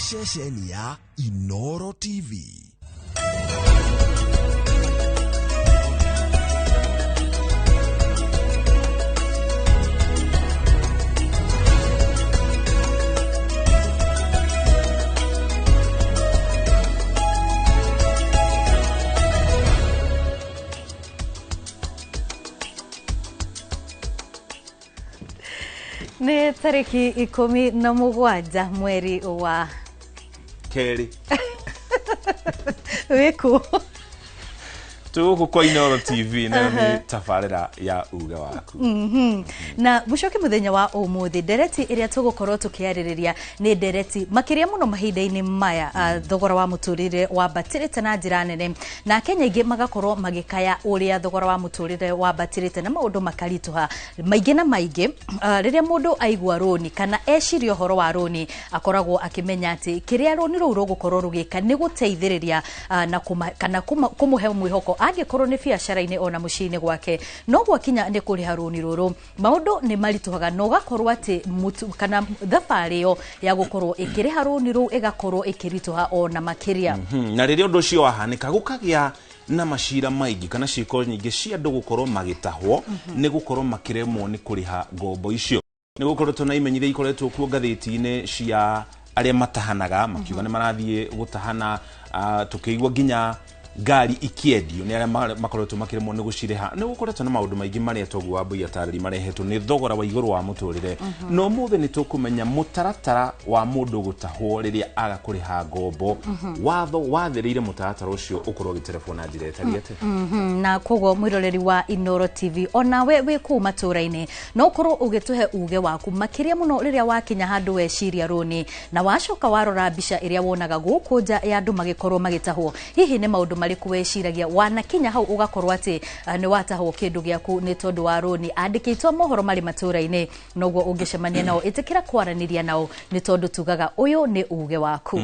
ceceni ya Inoro TV. Ni tariki 17 mweri wa Keri. Wiku. Tuko kwa Inoro TV na ni tafarira ya uga waku. Na bucoke muthenya wa umuthi dereti iria tugukorwo tukiaririria ni dereti makiria muno mahinda-ini maya thogora wa muturire wa batirite na njira nene na Kenya ingi magakorwo magikaya uria thogora wa muturire wa batirite na maundu makarituha maingi na maingi riria mundu aigua roni kana eciria horo wa roni akoragwo akimenya ati kiria roni ru rugukorwo rugika ni guteithiriria na kana kumuhe mwihoko angikorwo ni biacara-ini ona muciini gwake no gwakinya ni kuriha roni ruru maundu ni marituhaga no gakorwo ati kana thabari yo ya gukorwo ikiriha roni ru igakorwo ikirituha ona makiria na riria undu ucio wahanika gukagia na mashira maigi kana ciko nyingi cia andu gukorwo magitahwo ni gukorwo makiremwo ni kuriha ngombo icio ni gukorwo tunaimenyire ikoretwo kuo ngathiti-ini cia aria matahanaga makiuga ni marathie gutahana tukiigwa ginya ngari ikiendio ni aria makoretwo makiremwo ni gucireha ni gukoretwo na maundu maingi maria togu wa mbui atariri marehetwo ni thogora wa iguru wa muturire no muthe ni tukumenya mutaratara wa mundu gutahwo riria aga kuriha ngombo watho wathirire mutaratara ucio ukorwo gitelefona njira etariete na kogo mwiroreri wa Inoro TV ona we ku matura-ini no korwo ugituhe uge waku makiria muno riria wakinya handu weciria roni na wacoka warora mbica iria wonaga guku nja ya andu magikorwo magitahwo hihi ni maundu mariku weciragia wana kinya hau ugakorwo ati ni watahwo kindu giaku ni tondu wa roni andikitwo mohoro mari matura-ini noguo ungicemania nao itikira kwaraniria nao ni tondu tugaga uyu ni uge waku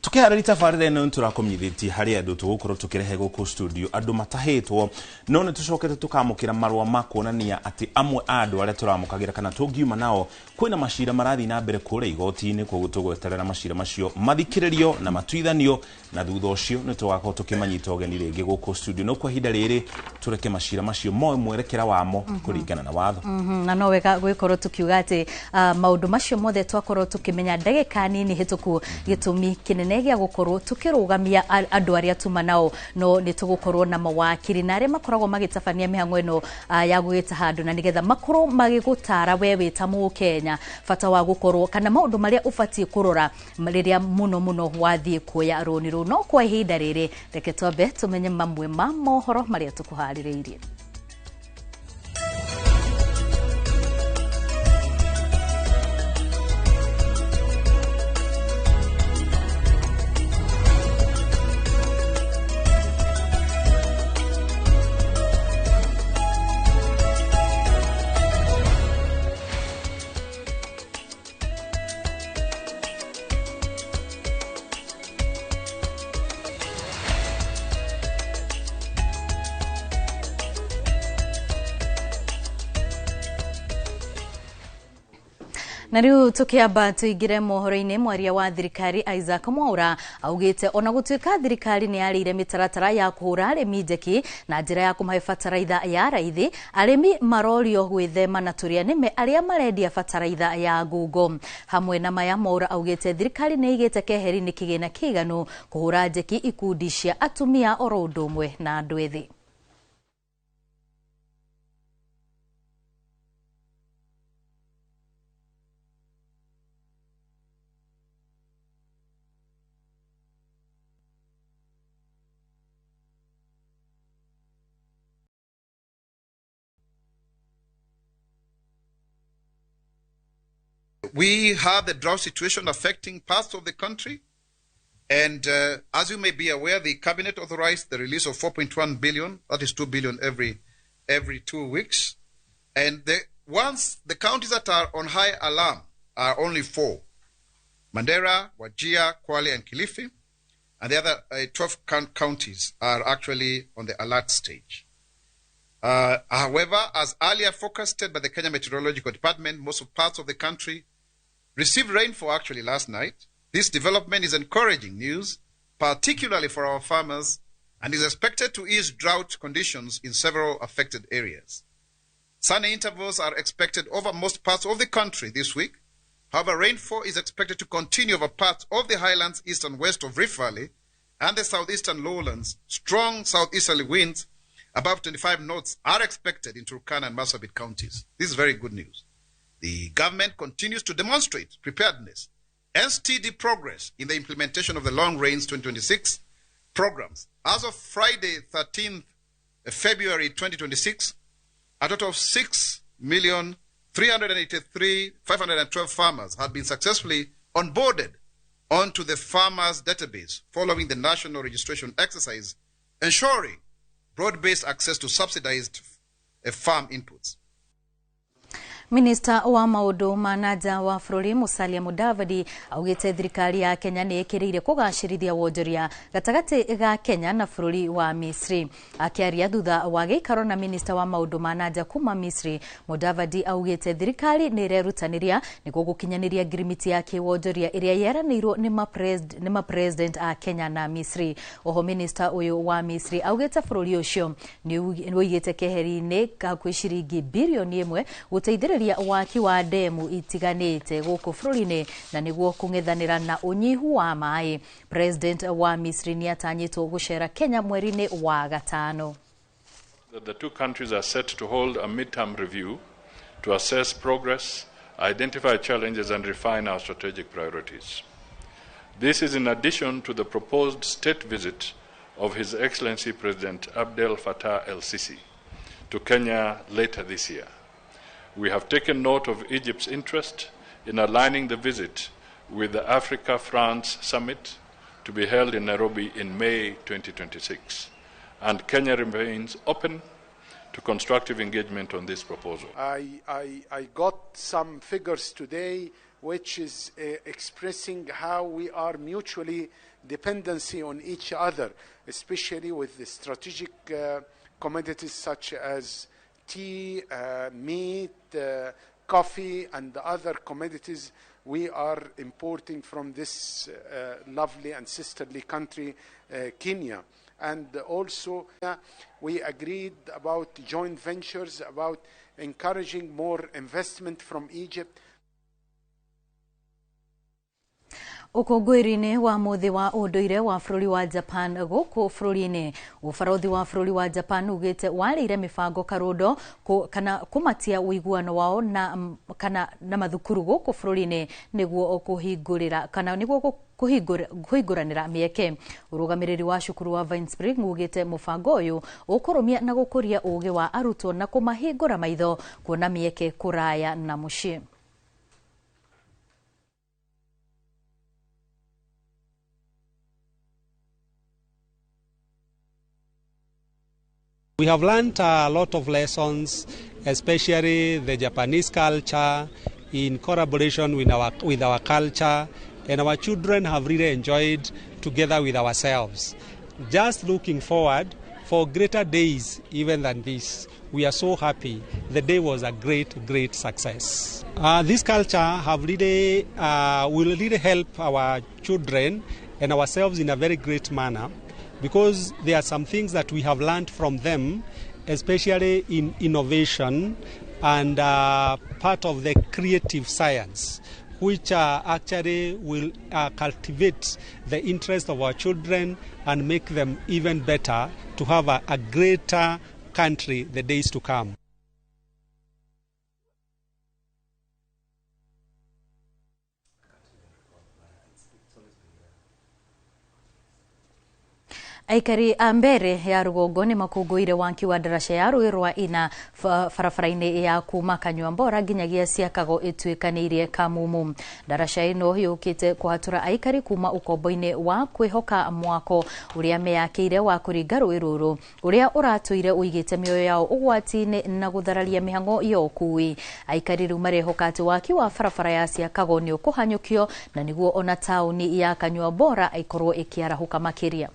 tukihariri tafarira ino turakomithiti hari andu tugukorwo tukirehe guku studio andu matahitwo no ni tucokete tukamukira marwa makuonania ati amwe andu aria turamukagira kana tungiuma nao kwina mashira marathi na mbere kure igoti-ini koguo tugweterera mashira macio mathikiririo na matuithanio na thutha ucio ni tugakorwo tukimanyita ugeni ringi guku studio no kwa hinda riri tureke mashira macio moe mwerekera wamo kuringana na watho na no wega gwikorwo tukiuga ati maundu macio mothe twakorwo tukimenya ndagika nini hituku gitumi kinene gia gukorwo tukirugamia andu aria tuma nao no ni tugukorwo na mawakiri na aria makoragwo magitabania mihango ino ya gwita handu na nigetha makorwo magigutara we wita mu Kenya fata wa gukorwo kana maundu maria ufatie kurora riria muno wathie kuoya roni ru no kwa ihinda riri reke twambe tumenye mamwe ma mohoro maria tukuhaririirie. Na riu tukiamba tuigire mohoro-ini mwaria wa thirikari Isaac Mwaura augite ona gutuika thirikari ni yarire mitaratara ya kuhura arimi njeki na njira ya kumahe fataraitha ya raithi arimi marorio gwithema na turia nime aria marendia fataraitha ya ngungo hamwe na maya Mwaura augite thirikari ni igite keheri ni kigina kiganu kuhura njeki ikundi cia atumia oro undu umwe na andu ethi. We have the drought situation affecting parts of the country. And as you may be aware, the cabinet authorized the release of 4.1 billion. That is 2 billion every 2 weeks. And once the counties that are on high alarm are only 4. Mandera, Wajir, Kwale, and Kilifi. And the other 12 counties are actually on the alert stage. However, as earlier forecasted by the Kenya Meteorological Department, most of parts of the country received rainfall actually last night, This development is encouraging news, particularly for our farmers, and is expected to ease drought conditions in several affected areas. Sunny intervals are expected over most parts of the country this week. However, rainfall is expected to continue over parts of the highlands east and west of Rift Valley and the southeastern lowlands. Strong southeasterly winds above 25 knots are expected in Turkana and Marsabit counties. This is very good news. The government continues to demonstrate preparedness and steady progress in the implementation of the Long Range 2026 programs. As of Friday, 13th February 2026, a total of 6,383,512 farmers had been successfully onboarded onto the farmers database following the national registration exercise, ensuring broad-based access to subsidized farm inputs. Minister wa maundu manaja wa bururi Musalia Mudavadi augite thirikari ya Kenya ni ikirire kugacirithia wonjoria gatagati ga Kenya na bururi wa Misri. Akiaria thutha wa giikaro na minister wa maundu manaja kuma Misri, Mudavadi augite thirikari ni irerutaniria niguo gukinyaniria ngirimiti ya kiwonjoria iria yeranirwo ni ma president a Kenya na Misri. Oho minister uyu wa Misri augite bururi ucio ni uigite keheri-ini gakwi ciringi bilioni 1 guteithiriria waki wa demu itiganite guku bururi-ini na niguo kung'ethanira na unyihu wa mai. President wa Misri ni atanyitwo gucera Kenya mweri-ini wa gatano. The two countries are set to hold a midterm review to assess progress, identify challenges and refine our strategic priorities. This is in addition to the proposed state visit of His Excellency President Abdel Fattah el-Sisi to Kenya later this year. We have taken note of Egypt's interest in aligning the visit with the Africa-France Summit to be held in Nairobi in May 2026, and Kenya remains open to constructive engagement on this proposal. I got some figures today which is expressing how we are mutually dependency on each other, especially with the strategic commodities such as tea, meat, coffee, and other commodities we are importing from this lovely and sisterly country, Kenya. And also we agreed about joint ventures, about encouraging more investment from Egypt. Ukungwiri-ini wa muthi wa unduire wa bururi wa Japan guku bururi-ini, ubarothi wa bururi wa Japan ugite warire mibango karundo kana kumatia uiguano wao na mathukuru guku bururi-ini niguo kuhingurira kana niguo kuhinguranira mieke. Urugamiriri wa cukuru wa Vine Spring ugite mubango uyu ukurumia na gukuria ugi wa arutwo na kumahingura maitho kuona mieke kuraya na mucii. We have learned a lot of lessons, especially the Japanese culture in collaboration with our culture, and our children have really enjoyed together with ourselves. Just looking forward for greater days even than this. We are so happy. The day was a great success. This culture have really will really help our children and ourselves in a very great manner, because there are some things that we have learned from them, especially in innovation and part of the creative science, which actually will cultivate the interest of our children and make them even better to have a greater country the days to come. Aikari ambere ya rugongo ni makunguire wanki wa darasha ya Ruirwa ina farafaraini ya kuma Kanyuambora nginyagia ciakago itwikanirie Kamumu. Darasha ino yukite kuhatura aikari kuma ukombo-ini wa kwihoka mwako uria meyakiire wa kuringa Ruiruru uria uratuire uigite mioyo yao ugwati-ini na guthararia mihango yo kui. Aikari riu marehoka ati waki wa farafara ya ciakago ni ukuhanyukio na niguo ona tauni ya Kanyuambora ikorwo ikiarahuka makiria.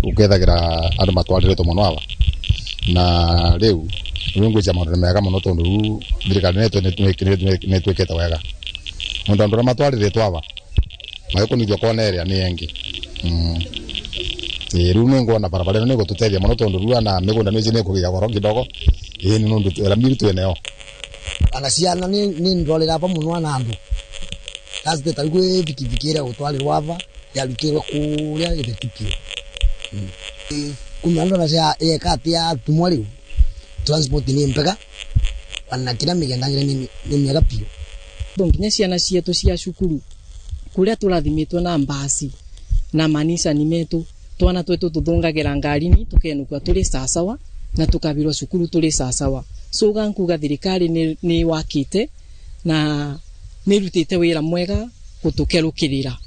ukethagira andu matwariretwo muno aba na riu ngwija maundu mega muno tondu riu thirikari netwikite wega mundu andu matwariretwo aba makunithio kona area ni engi riu ningona barabara ni gututethia muno tondu riu ana migunda ni cine kugiya goro kidogo ni nundu ramiri tweneyo ana ciana ni ndorera hapa muno ana andu kazi tarigwe bikibikira gutwarirwo ava yarutirwo kuria itetipio kumanda na cia kati ya tumwariu transport ni mpega ana kila migendangira ni mega pio nginya ciana cietu cia cukuru kuria turathimitwo na mbasi na manisha ni metu twana twetu tuthungagira ngarini tukenukwa turi sasawa na tukabirwa cukuru turi sasawa so gankuga thirikari ni wakite na nirutite wira mwega gutukerukirira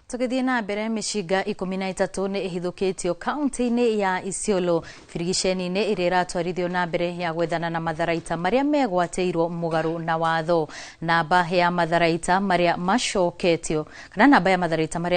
Tukithie na mbere mishiga 13 ni ihithukitio kaunti-ini ya Isiolo firigisheni-ini iria iratwarithio na mbere ya gwethana na matharaita maria megwateirwo mugaru na watho. Namba ya matharaita maria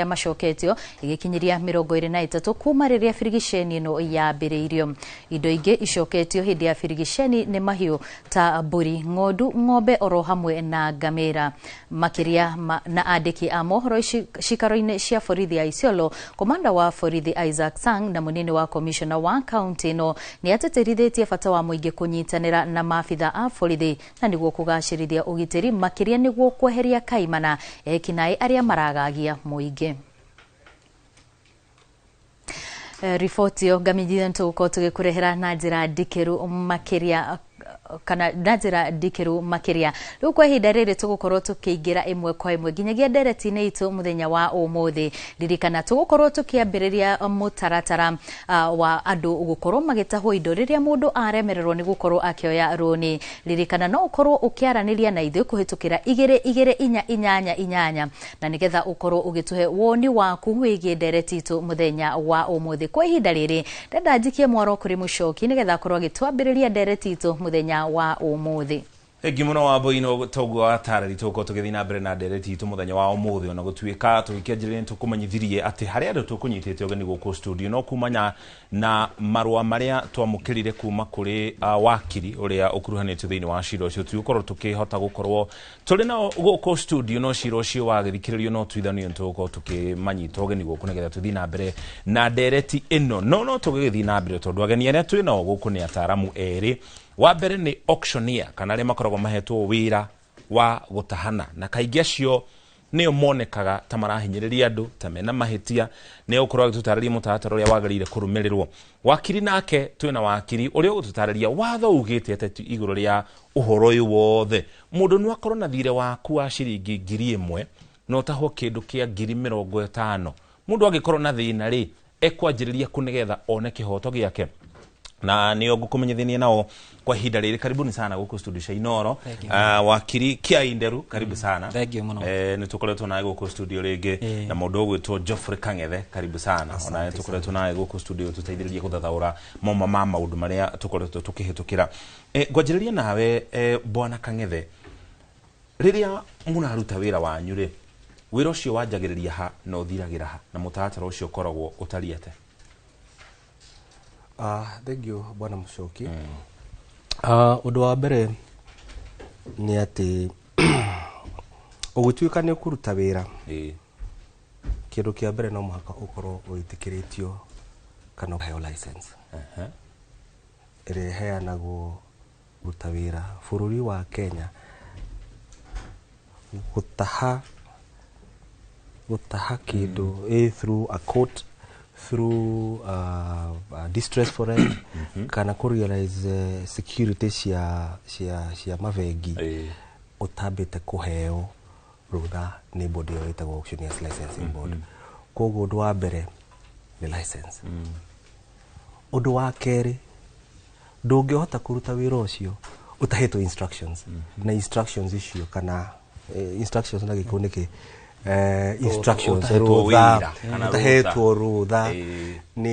mashoketio igikinyiria 23 kuma riria firigisheni ino yambiriirio. Indo ingi icoketio hindi ya firigisheni ni mahiu ta mburi, ng'ondu, ng'ombe oro hamwe na ngamira. Makiria na andiki a mohoro shikaro cia borithi ya Isiolo, komanda wa borithi Isaac Sang na munini wa commissioner wa county no ni ateterithitie bata wa muingi kunyitanira na maafitha a borithi na niguo kugacirithia ugitiri makiria niguo kweheria kaimana ekinai aria maragagia muingi. Ripoti yo ngamijia ntuko tugikurehera na njira ndikiru makiria kana najira dikiru makiria riu kwa ihinda riri tugukorwo tukiingira imwe kwa imwe nginyagia ndereti-ini itu muthenya wa umuthi. Ririkana tugukorwo tukiambiriria mutaratara wa andu gukorwo magitahwo indo riria mundu aremererwo ni gukorwo akioya roni. Ririkana no ukorwo ukiaraniria na ithu kuhitukira 2288 na nigetha ukorwo ugituhe woni waku wigie ndereti itu muthenya wa umuthi. Kwa ihinda riri ndenda njikie mwaro kuri Muchoki nigetha korwo agitwambiriria ndereti itu muthenya wa umuthi. Gimuno wa boino togo atarari toko tugithina mbere na ndereti itu muthenya wa umuthi ona gutuika tukianjirire tukumanyithirie ati haria andu tukunyitite ogani guku studio no kumanya na marua maria twamukirire kuma kuri wakiri uria ukuruhanite thiini wa ciro cio tukorwo tukihota gukorwo turi na guku studio no ciro cio wagithikiririo no twithanio tuko tukimanyita ogani guku nigetha tuthina mbere na ndereti ino no tugithina mbere tondu ageni aria twina guku ni ataramu eri. Wa mbere ni auctioneer kana aria makoragwo mahetwo wira wa gutahana na kaingi acio nio monekaga ta marahinyiriria andu ta mena mahitia ne ukorwo tutararia mutaratara uria wagirire kurumirirwo. Wakiri nake twina wakiri uria gututararia watho ugite ati iguru ria uhoro uyu wothe mundu no akorwo na thire waku wa ciringi 1000 no tahwo kindu kia 50,000 mundu agikorwo na thina ri ekwanjiriria kunigetha one kihoto giake na niyo gukumenyithania nao kwa ihinda riri. Karibuni sana guku studio cia Inoro. Wakiri Kiainderu karibu sana. Ni tukoretwo nawe guku studio ringi na mundu ugwitwo Geoffrey Kang'ethe karibu sana. Ona tukoretwo nawe guku studio tuteithiririe guthathaura maundu maria tukoretwo tukihitukira. Ngwanjiriria nawe bwana Kang'ethe, riria munaruta wira wanyu ri wira ucio wanjagiriria ha no thiragira ha na mutaratara ucio koragwo utariete? Thank you bwana Muchoki. Undu wa mbere ni ati ugutuika ni kuruta wira kindu kia mbere no muhaka ukorwo witikiritio kana heo license ire heanagwo kuruta wira bururi wa Kenya. Gutaha kindu through a court, through distress foreign kana kurealize security cia mavengi utambite kuheo rutha ni body yoitagwo auctioneers licensing board. Koguo undu wa mbere ni license. Undu wa keri ndungihota kuruta wira ucio utahetwo instructions na instructions icio kana instructions na gikuniki instructions utahetwo rutha ni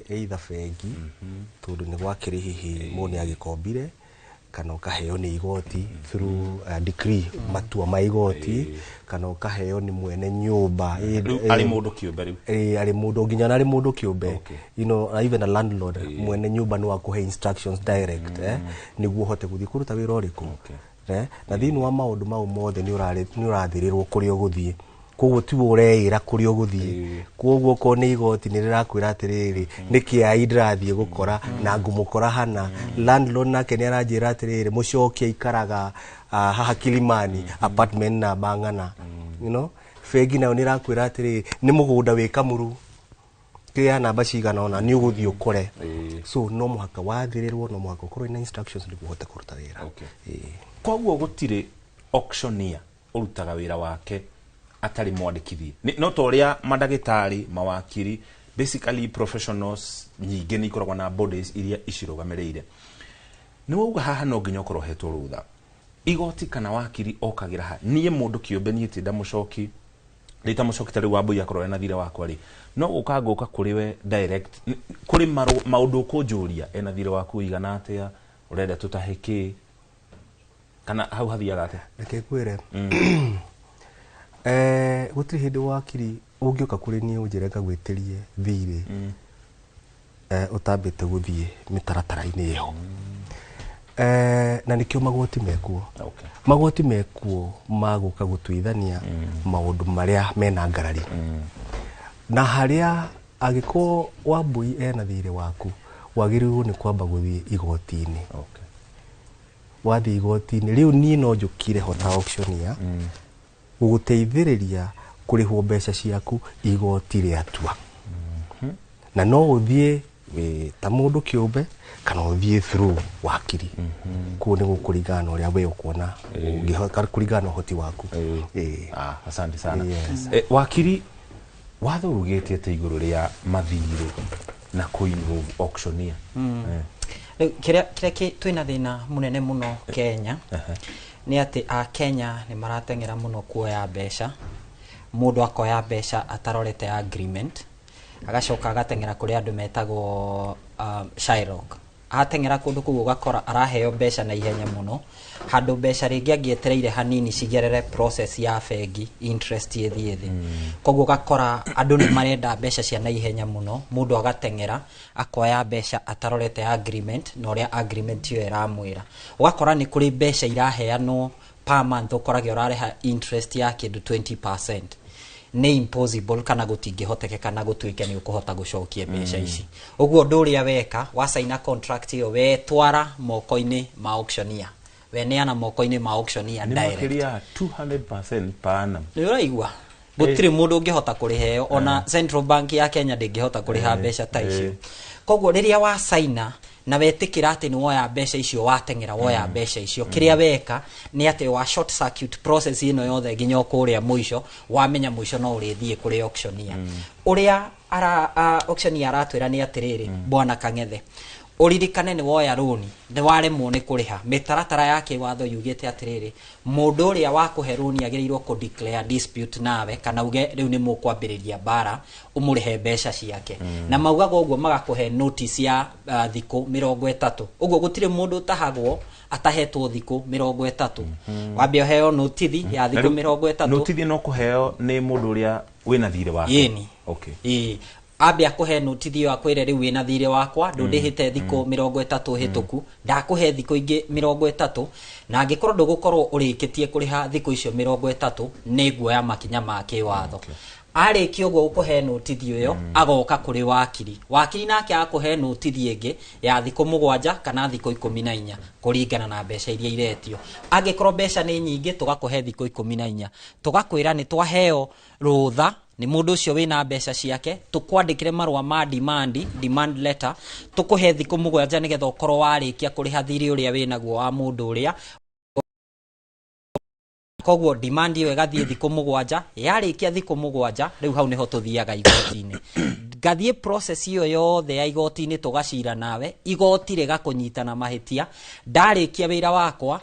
either fegi tondu ni gwakiri hihi muni agikombire kana ukaheo ni igoti through decree matua ma igoti kana ukaheo ni mwene nyumba ali mundu kiumbe riu ali mundu nginya na ali mundu kiumbe you know even a landlord mwene nyumba no akuhe instructions direct niguo hote guthii kuruta wira uriku na thini wa maundu mau mothe ni urathirirwo kuri uguthii koguo tiwo ureira kuri uguthii koguo ko ni igoti ni rirakwira atiriri niki ai ndirathie gukora na ngumukora hana landlord nake ni aranjira atiriri mucokie ikaraga haha Kilimani apartment na bangana you know fegi na ni rakwira atiriri ni mugunda wi Kamuru kia namba cigana ona ni uguthii ukore so no muhaka wathirirwo no muhaka ukorwo ina instructions ni kuhota kuruta wira koguo gutire auctioneer urutaga wira wake atari mwandikithie no toria madagitari mawakiri basically professionals nyingi ni ikoragwa na bodies iria icirugamirire ni wauga haha no nginya ukorwo hetwo rutha igoti kana wakiri okagira ha nie mundu kiumbe nie tinda mucoki rita mucoki tari wa mbui akorwo na thire wakwa ri no ukanguka kuri we direct kuri maundu kunjuria ena thire waku igana atia urenda tutahiki kana hau hathiaga atia reke kwire gutiri hindi wakiri ungioka kuri nie unjireka gwitirie thire utambite guthie mitaratara-ini iyo na nikio magoti mekuo magoti mekuo maguka gutuithania maundu maria mena ngarari na haria agiko Wambui ena thire waku wagirirwo ni kwamba guthie igoti-ini wathi igoti-ini riu nie no njukire hota auctioneer guguteithiriria kurihwo mbeca ciaku igoti riatua na no uthie ta mundu kiumbe kana uthie through wakiri ku ni gukuringana uria we ukuona ungihota kuringana hoti waku asante sana wakiri watho ugete ate iguru ria mathire na kuinvolve auctioneer kiria twina thina munene muno Kenya ni ati a Kenya ni maratengera muno kuoya mbeca mundu akoya mbeca atarorete agreement agacoka agatengera kuri andu metagwo Shylock atengera kundu kugu gakora araheo mbeca na ihenya muno handu mbeca ringi angietereire hanini cigerere process ya fegi interest yethithi koguo gakora andu ni marenda mbeca cia na ihenya muno mundu agatengera akoya mbeca atarorete agreement no ria agreement yo iramwira ugakora ni kuri mbeca iraheanwo per month ukorage urareha interest ya kindu 20% ni impossible kana gutingihotekeka na gutwike ni ukuhota gucokia mbeca ici uguo nduria weka wa sign contract yo we twara moko-ini ma auctioneer we neana moko-ini ma auctioneer direct ni 200% per annum ni uraigua gutiri mundu ungihota kuriheo ona Central Bank ya Kenya ndingihota kuriha mbeca ta icio koguo riria wa sign na wetikira ati ni woya mbeca icio watengera woya mbeca icio kiria weka ni ati wa short circuit process ino yothe nginya okuria muico wamenya muico no urithie kuri auctioneer uria auctioneer aratwira ni atiriri bwana Kangethe uririkane ni woya roni ni waremwo ni kuriha mitaratara yake watho yugite atiriri mundu uria wakuhe roni agirirwo ku declare dispute nawe kana uge riu ni mukwambiriria bara umurihe mbeca ciake na maugaga uguo magakuhe notice ya thiku 30 uguo gutire mundu tahagwo atahetwo thiku 30 wambia heo notithi ya thiku 30 notithi no kuheo ni mundu uria wina thire wake yeni abe akuhe notithio akwire riu wina thire wakwa ndundihite thiko 30 hituku ndakuhe thiko ingi 30 na angikorwo ndugukorwo urikitie kuriha thiko icio 30 niguoya makinya ma kiwatho ariki uguo ukuhe notithio yo agoka kuri wakiri nake akuhe notithio ingi ya thiko 7 kana thiko 14 kuringana na mbeca iria iretio angikorwo mbeca ni nyingi tugakuhe thiko 14 tugakwira ni twaheo rutha ni mundu ucio wina mbeca ciake tukwandikire marwa ma demand letter tukuhe thiko 7 nigetha ukorwo warikia kuriha thiri uria winaguo wa mundu uria koguo demand iyo igathie thiko 7 yarikia thiko 7 riu hau niho tuthiaga igoti-ini gathie process iyo yothe ya igoti-ini tugacira nawe igoti rigakunyitana mahitia ndarikia wira wakwa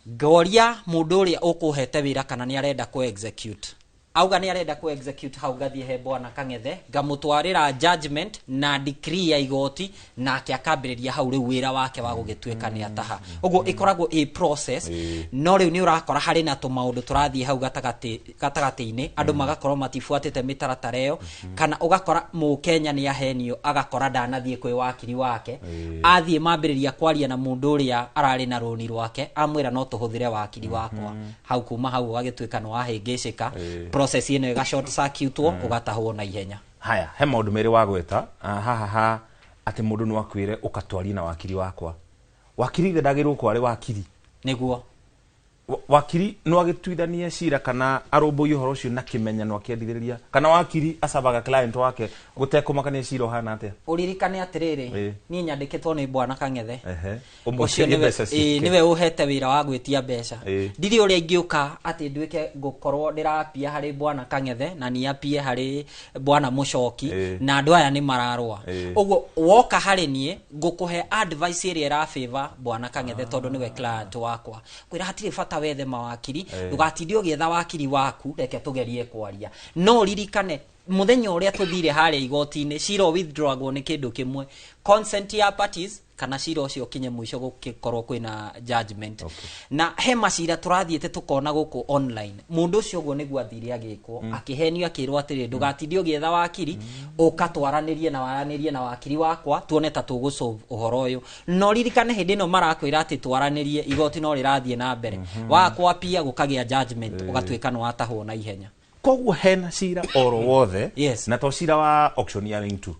ngoria mundu uria ukuhete wira kana ni arenda ku execute auga ni arenda ku execute hau gathie he bwana Kang'ethe ngamutwarira judgment na decree ya igoti nake akambiriria hau riu wira wake wa gugituika ni ataha uguo ikoragwo a process no riu ni urakora hari na tumaundu turathie hau gatagati-ini andu magakorwo matifuatite mitaratara iyo kana ugakora mu Kenya ni ahenio agakora ndanathie kwi wakiri wake athie mambiriria kwaria na mundu uria arari na roni rwake amwira no tuhuthire wakiri wakwa hau kuma hau gagituika no ahingicika process ino iga short circuit ugatahwo na ihenya. Haya, he maundu meri wa gweta ha ati mundu no akwire ukatwari na wakiri wakwa. Wakiri ndagirwo kwa ari wakiri niguo wakiri no agituithania cira kana arombo ihoro cio na kimenyano akiendithiriria kana wakiri asabaga client wake gutekumakania cira hana atia uririkane atiriri ni nyandikitwo ni bwana Kang'ethe ucio niwe uhete wira wa gwitia mbeca ndiri uria ingiuka ati ndwike gukorwo ndirapia hari bwana Kang'ethe na ni apie hari bwana Muchoki na andu aya ni mararwa uguo woka hari nie ngukuhe advice iri ra favor bwana Kang'ethe tondu niwe client wakwa kwira hatire fata wethe mawakiri ndugatinde ugietha wakiri waku reke tugerie kwaria no ririkane muthenya uria tuthire hare igoti-ini cira withdrawagwo ni kindu kimwe consent ya parties kana cira ucio kinye mwisho gukikorwo kwina judgment na he macira turathiete tukona guku online mundu ucio guo niguo athire agikwo akihenio akirwo atiri ndugatinde ugietha wakiri ukatwaranirie na wakiri wakwa tuone ta tugusolve uhoro uyu no ririkane hindi no marakwira ati twaranirie igoti no rirathie na mbere wakwa pia gukagia judgment ugatwika no atahwo na ihenya koguo hena cira oro wothe na to cira wa auctioneering tu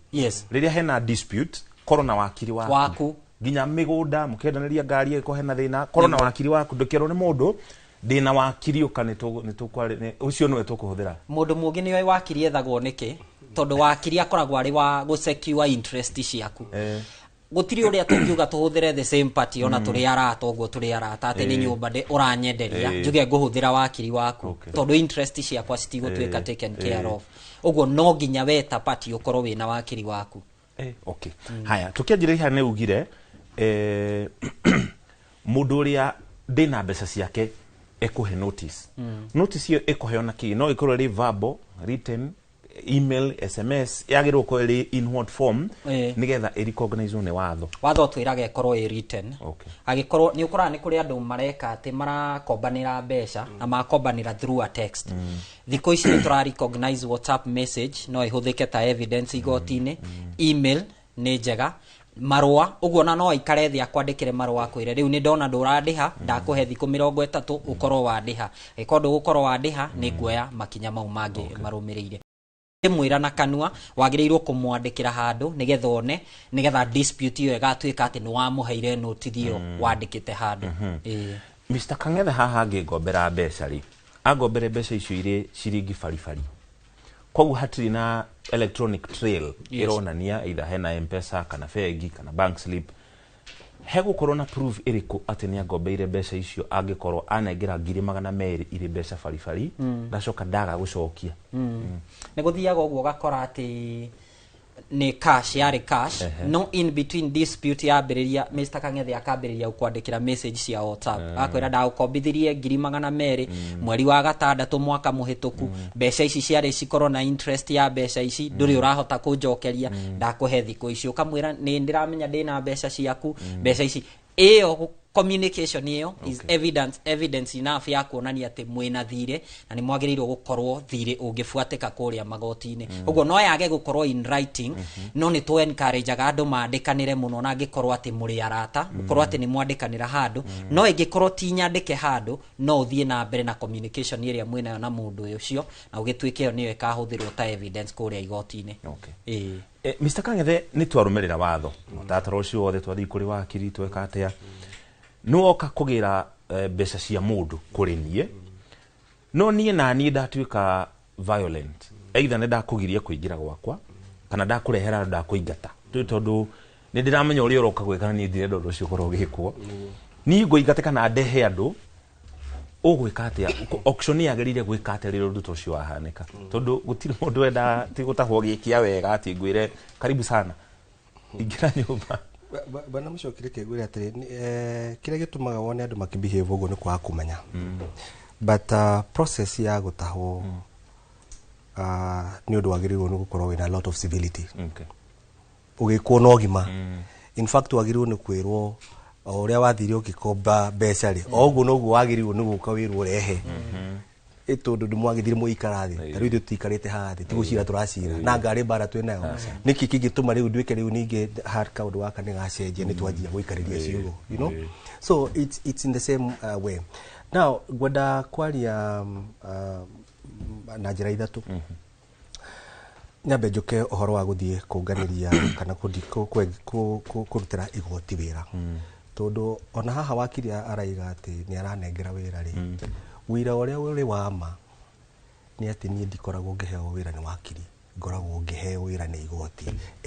riria hena dispute korona wakiri waku ginya migunda mukendaniria ngari iko hena thina korona wakiri waku ndukero ni mundu thina wakiri ukane ni ucio no tukuhuthira mundu mungi ni wakiri ethagwo niki tondu wakiri akoragwo ari wa go secure interest ciaku gutiri uria tungiuga tuhuthire the same party ona turi arata oguo turi arata ati ni nyumba de uranyenderia njuge nguhuthira wakiri waku tondu interest ciakwa citigutwika taken care of oguo no ginya weta party ukorwo wina wakiri waku okay haya tukianjira iha ne ugire mundu uria ndina mbeca ciake ekuhe notice notice iyo ekuhe ona ki no ikorwo ri verbal written email SMS yagirwo ko ri in what form nigetha i recognize ne watho twiraga ikorwo i written agikorwo ni ukora ni kuri andu mareka ati marakombanira mbeca na makombanira through a text thiko ici ni tura recognize WhatsApp message no ihuthike ta evidence igoti-ini email ni njega marua uguo na no ikare thia kwandikire marua kwire riu ni ndona ndurandiha ndakuhe thiku 30 ukorwo wandiha ikondo ukorwo wandiha ni guoya makinya mau mangi marumirire mwira na kanua wagirirwo kumwandikira handu nigetha one nigetha dispute iyo igatwika ati ni wamuheire notice iyo wandikite handu Mr. Kang'ethe haha ngigombera mbeca ri agombere mbeca icio iri ciringi farifari koguo hatiri na electronic trail ironania either hena M-Pesa kana bengi kana bank slip hego corona proof iriku ati ni agombeire mbeca icio angikorwo anengera 200 iri mbeca farifari ndacoka ndaga gucokia negothiaga uguo gakora ati ni cash yari cash no in between dispute yambiriria Mr. Kang'ethe akambiriria ukwandikira message cia WhatsApp akwira ndagukombithirie 200 mweri wa gatandatu mwaka muhituku mbeca ici ciari cikorwo na interest ya mbeca ici nduri urahota kunjokeria ndakuhe thiko icio kamwira ni ndiramenya ndina mbeca ciaku mbeca ici iyo communication iyo is evidence enough ya kuonania ati mwina thire na ni mwagirirwo gukorwo thire ungifuatika kuria magoti-ini uguo no yage gukorwo in writing no ni to encourage andu mandikanire muno na ngikorwo ati muri arata gukorwo ati ni mwandikanira handu no ingikorwo ti nyandike handu no uthie na mbere na communication iria mwina na mundu ucio na ugitwike yo niyo ikahuthirwo ta evidence kuria igoti-ini Mr. Kang'ethe ni twarumirira watho mutataro ucio wothe twathi kuri wakiri tweka atia no oka kugira mbeca cia mundu kuri nie no nie na nie ndatwika violent either ne ndakugiria kuingira gwakwa kana ndakurehera ndakuingata tondu ni ndiramenya uri uroka gwikana ni ndire ndondo cio korwo gikwo ni nguingate kana ndehe andu ugwika atia auction yagerire gwika atia riro nduto cio wahanika tondu gutiri mundu wenda ti gutahwo gikia wega ati ngwire karibu sana ingira nyumba bana mucokire kegwire atiri kire gitumaga wone andu makibehave ugo ni kwa kumenya but process ya gutahwo ni undu wagirirwo ni gukorwo wina a lot of civility. Ugikwo no gima. In fact wagirirwo ni kwirwo uria wathire ugikomba mbeca ri oguo noguo wagirirwo ni guka wirwo rehe. Tondu ndimwagithire muikara thi tariu ithu tutikarite haha thi tigucira turacira na ngari bara twenayo niki kingituma riu ndwike riu ninge hard card waka ni gacenjia ni twanjia guikariria ciugo, you know. So it's in the same way. Now gwenda kwaria na njira ithatu nyambe njuke uhoro wa guthie kunganiria kana kurutira igoti wira tondu ona haha wakiria araiga ati ni aranengera wira ri wira uria uri wama ni ati ni ndikoragwo ngiheo wira ni wakiri ngoragwo ngiheo wira ni igoti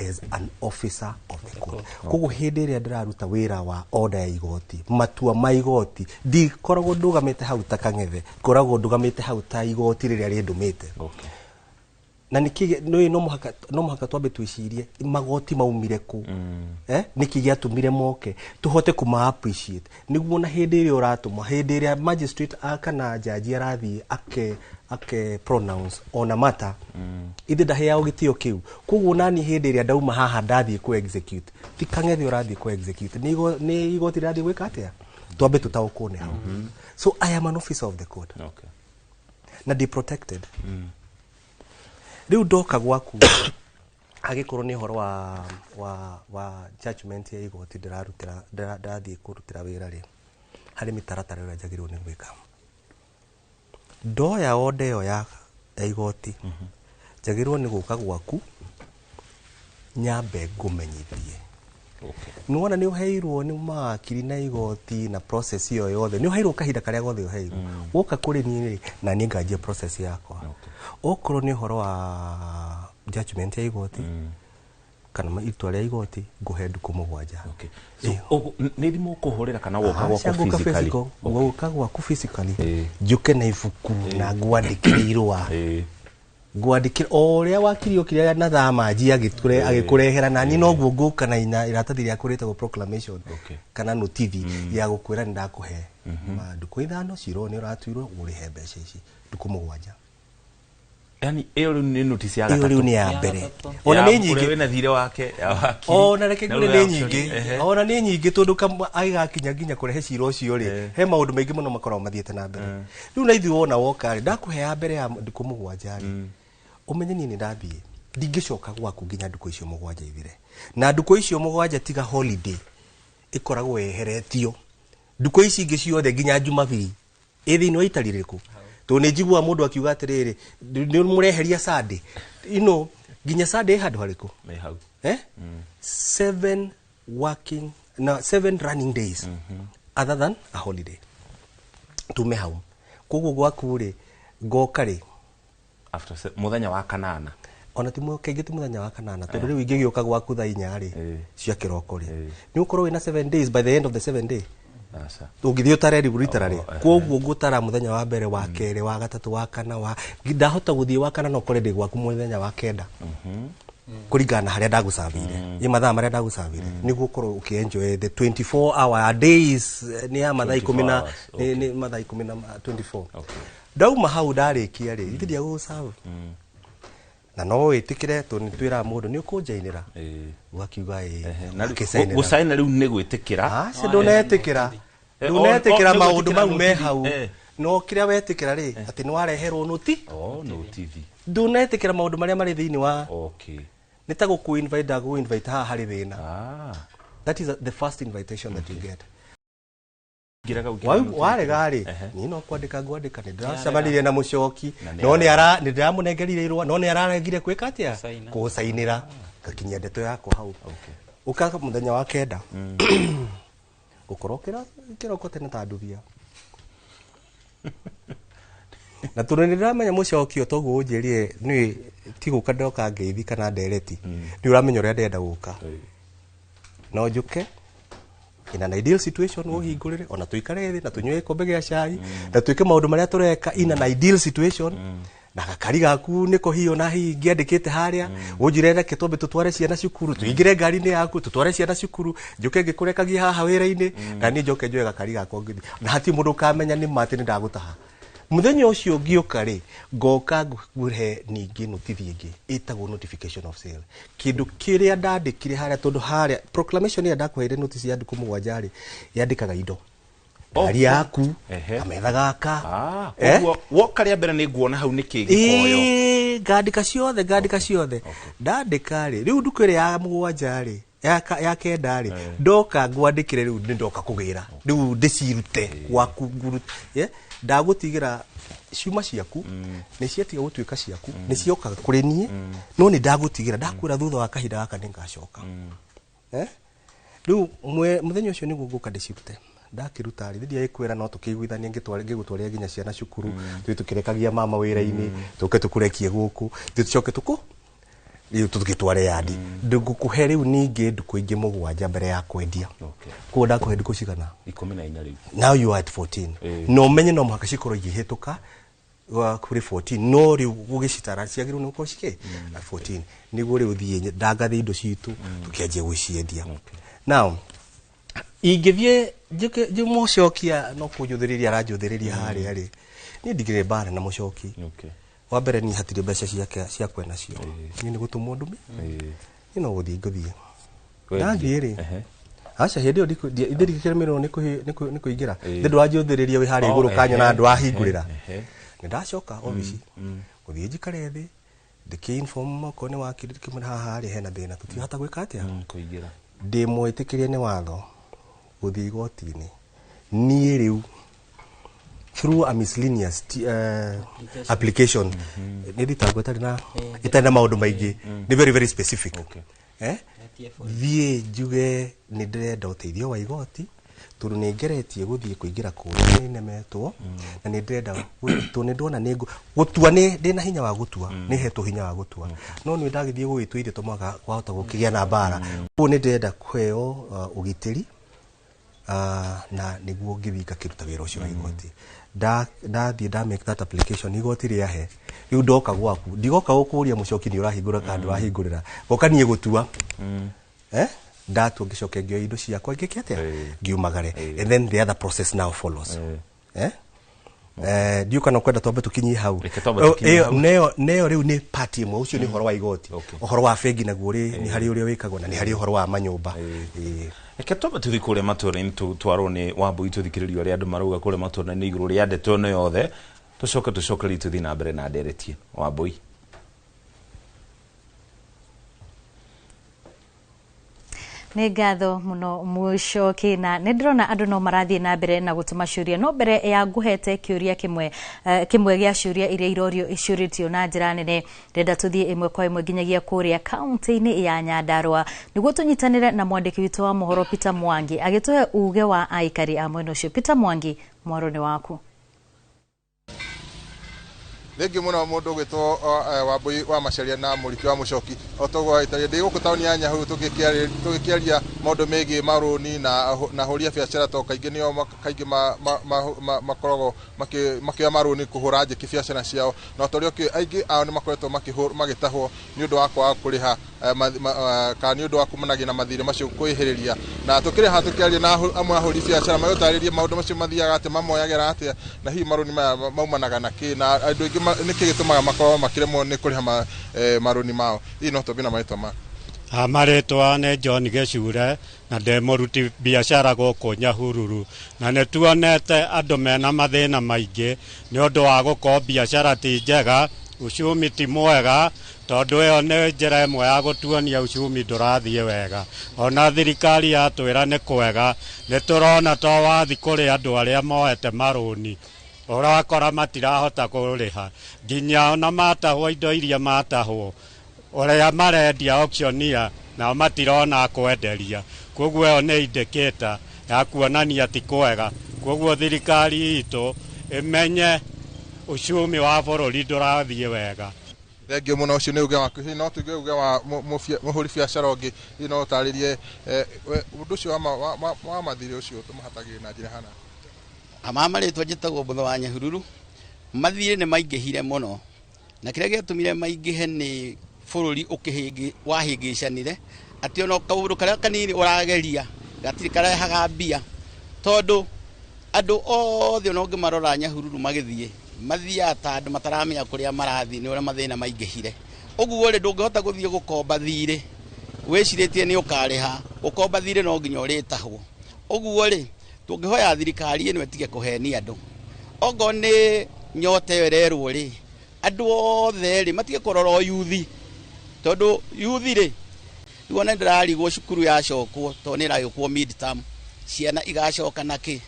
as an officer of the court. Koguo hindi ria ndiraruta wira wa order ya igoti matua ma igoti ndikoragwo ndugamite hau ta kang'ethe ngoragwo ndugamite hau ta igoti riria rindumite. Na niki no muhaka twambe twicirie magoti maumire ku niki giatumire moke tuhote kuma appreciate niguo na hindi iri uratuma hindi iri magistrate kana judge arathi ake pronounce on a matter ithe ndahea gitio kiu koguo nani hindi iri ndauma haha ndathi ku execute ti kang'ethi urathi ku execute ni igoti rathi gwika atia twambe tutaukune hau. So I am an officer of the court na be protected. Riu ndoka gwaku agikorwo ni horo wa judgment ya igoti ndirarutira ndathie kurutira wira ri hari mitaratara ira njagirwo ni gwika ndoya order yo ya igoti njagirwo ni guka gwaku nyambe ngumenyithie. Nuona ni uheirwo ni makiri na igoti na process iyo yothe ni uheirwo kahinda karia gothe uheirwo woka kuri ni na ni nganjie process yakwa okorwo ni horo wa judgment ya igoti kana itwa ria igoti nguhe nduku mugwanja. So ni thimo kuhurira kana woka gwaku physically woka gwaku physically njuke na ibuku na ngwandikire irwa ngwandikira oria wakirio kiria na thama njia agikurehera na ni noguo nguka na ina iratathi ria kurita go proclamation kana notithi ya gukwira ni ndakuhe nduku ithano ciro ni uratuirwo urihe mbeca ici nduku mugwanja. Yani iyo ni notice ya gatatu. Iyo ni ya mbere. Ona ni nyingi we na thire wake wakiri. Ona reke ngure ni nyingi. Ona ni nyingi tondu aigakinya nginya kurehe ciro ucio ri he maundu maingi muno makorwo mathiete na mbere. Riu na ithu wona woka ri ndakuhe ya mbere ya nduku mugwanja ri umenye ni ndathie ndingicoka gwaku nginya nduku icio mugwanja ithire na nduku icio mugwanja tiga holiday ikoragwo eheretio nduku ici ingi ciothe nginya Jumapili ithi no itaririku to ni njigua mundu akiuga atiriri ni mureheria Sunday nginya Sunday handu hariku me hau 7 running days other than a holiday tume hau koguo gwaku ri ngoka ri after muthenya wa kanana ona ti kaingi ti muthenya wa kanana tondu riu ingi gioka gwaku tha 4 ri cia kiroko ri ni ukorwo wina 7 days by the end of the 7 day ungithio tareri literally koguo ngutara muthenya wa mbere wa kere wa gatatu wa kana wa ndahota guthie wa kana no kore ndi gwaku muthenya wa kenda kuringana haria ndagucabire ni mathaa maria ndagucabire niguo ukorwo ukienjoy the 24 hour days ni ya mathaa 10 ni mathaa 10 na 24 ndauma hau ndarikia ri ithiria gucabu na no witikire to ni twira mundu ni ukunjainira wakiuga gucaina riu ni gwitikira ndunetikira maundu mau me hau no kiria wetikira ri ati ni wareherwo notithi ndunetikira maundu maria mari thiini wa ni ta guku invite haha hari thina that is the first invitation that you get. Warega ri ni no kwandika ngwandika ni ndiracamanire na mucoki no ni ndiramunengerire irwa no ni ararengire kwika atia kusainira gakinyia ndeto yakwa hau ukaka muthenya wa kenda ukorokera kiroko tene tanduvia na turenera menya mucoki otogu unjirie ni tiguka ndoka ngeithi kana ndereti ni uramenya uria ndenda guka no njuke in an ideal situation uhingurire ona tuikare thi na tunywe kombe gya cai na tuike maundu maria tureka in an ideal situation na gakari gaku niko hiyo na hi ngiandikite haria unjirere kitombe tutware ciana cukuru tuingire ngari ni yaku tutware ciana cukuru njuke ngikurekagia haha wira-ini na ni njoke njoe gakari gaku ngithi na hati mundu kamenya ni mati ni ndagutaha muthenya ucio ngioka ri ngoka nguhe ningi notithi ingi itagwo notification of sale kindu kiria ndandikire haria tondu haria proclamation ya ndakuheire notice ya nduku mugwanja ri yandikaga indo ngari yaku kametha gaka koguo woka ria mbere ni nguona hau ni kingi koyo ngandika ciothe ndandika ri riu nduku ria ya mugwanja ri ya kenda ri ndoka ngwandikire riu ndoka kugira riu ndicirute waku ndagutigira ciuma ciaku ni ciatiga gutuika ciaku ni ciokaga kuri nie no ni ndagutigira ndakwira thutha wa kahinda gaka ningacoka riu muthenya ucio niguo nguka ndicirute ndakiruta ri ndia ikwira no tukiguithania ngigutwaria nginya ciana cukuru tukirekagia mama wira-ini tuke tukurekie guku tucoke riu tukitware yadi ndigukuhe riu ningi nduku ingi mugwanja mbere ya kwendia ko ndakuhe nduku cigana 14 riu now you are at 14 no menye no muhaka cikoro igihituka kuri 14 no riu gugicitara ciagiru nuko cike 14 niguo riu thie ndangathi indo citu tukianjia gwiciendia now ingithie mucokia no kunjuthiriria aranjuthiriria haria ri ni ndigire bara na mucoki wa mbere ni hatire mbeca cia kwena cio ni gutumwo ndume ni no guthie nguthie ndathie ri acha hindi ndirikire miro ni kuingira ndu wanjuthiriria wi haria iguru kanya na andu ahingurira ni ndacoka office guthie njikare thi ndiki inform ko ni wakiri kimwe haha ri hena thina tutihata gwika atia kuingira ndi mwitikirie ni watho guthie igoti-ini ni riu through a miscellaneous application ni thitagwo itari maundu maingi ni very specific thie njuge ni ndirenda uteithio wa igoti tondu ni ngeretie guthie kuingira kuria ni nemetwo na ni ndirenda ni ndona ni gutua ni ndina hinya wa gutua ni hetwo hinya wa gutua no ni ndagithie gwituithie tomaga kwahota gukigia na bara ko ni ndirenda kweo ugitiri na niguo ngithinga kiruta wira ucio wa igoti ndathie make that application igoti riahe riu ndoka gwaku ndigoka gukuria mucoki ni urahingura kandu urahingurira gokanie gutua ndatu ngicoke ngio indo ciakwa ngikiatia ngiumagare and then the other process now follows ndiuka no kwenda twambe tukinyie hau neo riu ni party imwe ucio ni horo wa igoti horo wa bengi naguo ri ni hari uria wikagwo na ni hari horo wa manyumba Eke twambe tuthi kuria matura-ini twarone Wambui tuthikiririo ria andu marauga kuria matura-ini iguru ria ndeto no yothe tucoke ri tuthi na mbere na nderetie Wambui. Nĩ ngatho muno Muchoki na nĩ ndĩrona andũ no marathiĩ na mbere na gũtũma ciũria no mbere ya nguhete kĩũria kĩmwe gĩa ciũria iria irorio iciũrĩtio na njĩra nene ndenda tũthiĩ ĩmwe kwa ĩmwe nginyagia kũrĩa kaunti-inĩ ya Nyandarua nĩguo tũnyitanĩre na mwandĩki witũ wa mohoro Peter Mwangi agĩtũhe uge wa aikari a mwena ũcio. Peter Mwangi, mwaro nĩ waku. Thengi muno mundu gwitwo Wambui wa Macharia na Mũriki wa Muchoki otogwa itari ndi guku tauni ya Nyahururu tugikiaria maundu megie maruni na horia biacara to kaingi nio kaingi makorogo makia maruni kuhura nje kibiacara ciao na torio ki aingi ao ni makoretwo magitahwo ni undu wa kwa kuriha ka ni undu wa kumanagia na mathire macio kuihiriria na tukire ha tukiaria na amwe ahuri biacara magutariria maundu macio mathiaga ate mamoyagera ate na hi maruni maumanaga na ki na andu ingi niki gitumaga makorwo makiremwo ni kuriha maruni mao ino to bina maitwa ma Amaretwa ne John Gechure na ndemuruti biacara guku Nyahururu na ne tuonete andu mena mathina maingi ni undu wa gukorwo biacara ti njega ucumi ti mwega tondu iyo ni njira imwe ya gutuonia ucumi ndurathie wega ona thirikari yatwira ni kwega ni turona to wathi kuri andu aria moete maruni urakora matirahota kuriha nginya ona matahwo indo iria matahwo uria marendia auctioneer na matirona kwenderia koguo iyo ni indicator ya kuonania ti kwega koguo thirikari itu imenye ucumi wa bururi ndurathie wega. Thengi muno ucio ni uge wa no tuge uge wa muhuri biacara ungi ino utaririe undu ucio wa mathire ucio tumahatagira na njira hana Amaretwa njitagwo Mbutho wa Nyahururu mathire ni maingihire muno na kiria giatumire maingihe ni bururi wahingicanire ati ono kaundu karia kanini urageria gatiri karehaga mbia tondu andu othe ono ngimarora Nyahururu magithie mathia ta andu mataramenya kuria marathi ni ora mathina maingihire uguo ri ndungihota guthie gukomba thire wiciritie ni ukariha ukomba thire no nginya uritahwo uguo ri tungihoya thirikari ino etige kuhenia andu ogo ni nyote wererwo ri andu othe ri matige kurora yuthi tondu yuthi ri wona ndirarigwo cukuru yacokwo to ni rayukwo mid term ciana igacoka naki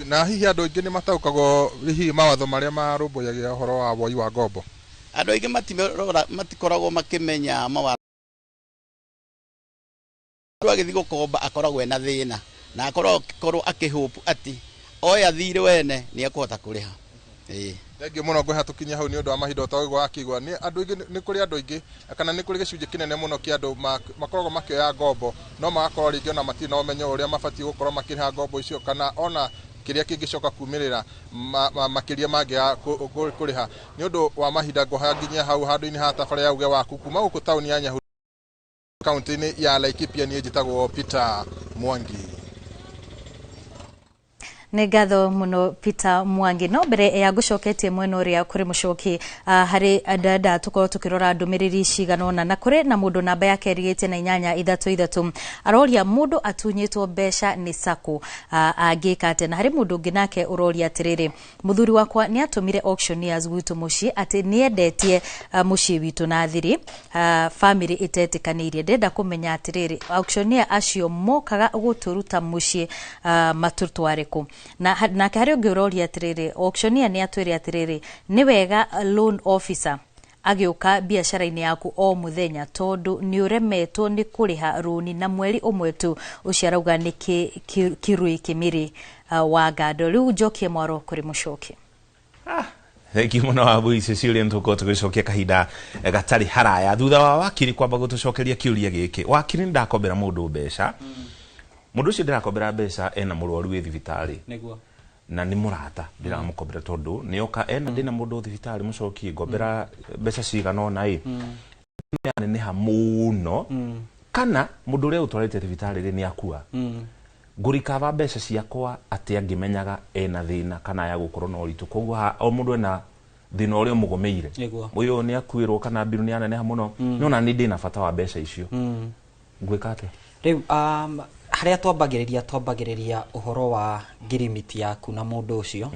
na hihi andu ingi ni mataukagwo hihi mawatho maria marumbuyagia horo wa woi wa ngombo andu ingi matikoragwo makimenya mawatho agithii gukomba akoragwo ena thina na akorwo akihope ati oya thire wene ni ekũhota kuriha Thengi muno ngwihatukinya hau ni undu wa mahinda ta ugo akigwa ni andu ingi ni kuri andu ingi kana ni kuri gicunje kinene muno ki andu makoragwo makioya ngombo no magakorwo ringi ona matiri na umenyo uria mabati gukorwo makiriha ngombo icio kana ona kiria kingicoka kumirira makiria mangia kuriha ni undu wa mahinda ngwahanginya hau handu-ini ha tabara ya uge waku kuma guku tauni ya Nyahururu kaunti-ini ya Laikipia ni njitagwo Peter Mwangi. Nĩ ngatho muno Peter Mwangi. No mbere ya gucoketie mwena uria kuri mucoki hari andanda tukorwo tukirora ndumiriri ciganona na kuri na mundu namba yake rigite na 833 aroria mundu atunyitwo besha ni sako agika ate na hari mundu nginake uroria atiriri muthuri wakwa ni atumire auctioneers gwitu muci ati ni endetie muci witu na thiri family itetĩkanĩirie ndenda kumenya atiriri auctioneer acio mokaga guturuta muci matutwareku na nake hari ungi uroria atiriri auctioneer ni atwire atiriri ni wega loan officer agiuka biashara-ini yaku o muthenya tondu ni uremetwo ni kuriha runi na mweri umwe tu uciarauga ni kirui kimiri wa ngando riu njokie mwaro kuri mucoki. Thengi muno abu ici ciuria ntuko tugicokia kahinda gatari haraya thutha wa wakiri kwamba gutucokeria kiuria giki wakiri ndakombera mundu mbeca mundu ucio ndirakombera mbeca ena murwaru wi thibitari niguo na ni murata ndiramukombera tondu ni oka ena ndina mundu thibitari mucoki ngombera mbeca cigana ona yani ni hamuno kana mundu uria utwarite thibitari ri ni akua ngurikava mbeca ciakwa ati angimenyaga ena thina kana ya gukorwo no ritu koguo o mundu ena thina uria mugomeire uyu ni akuirwo kana biru ni anene muno nona ni ndina bata wa mbeca icio ngwika ate riu haria twambagiriria uhoro wa ngirimiti yaku na mundu ucio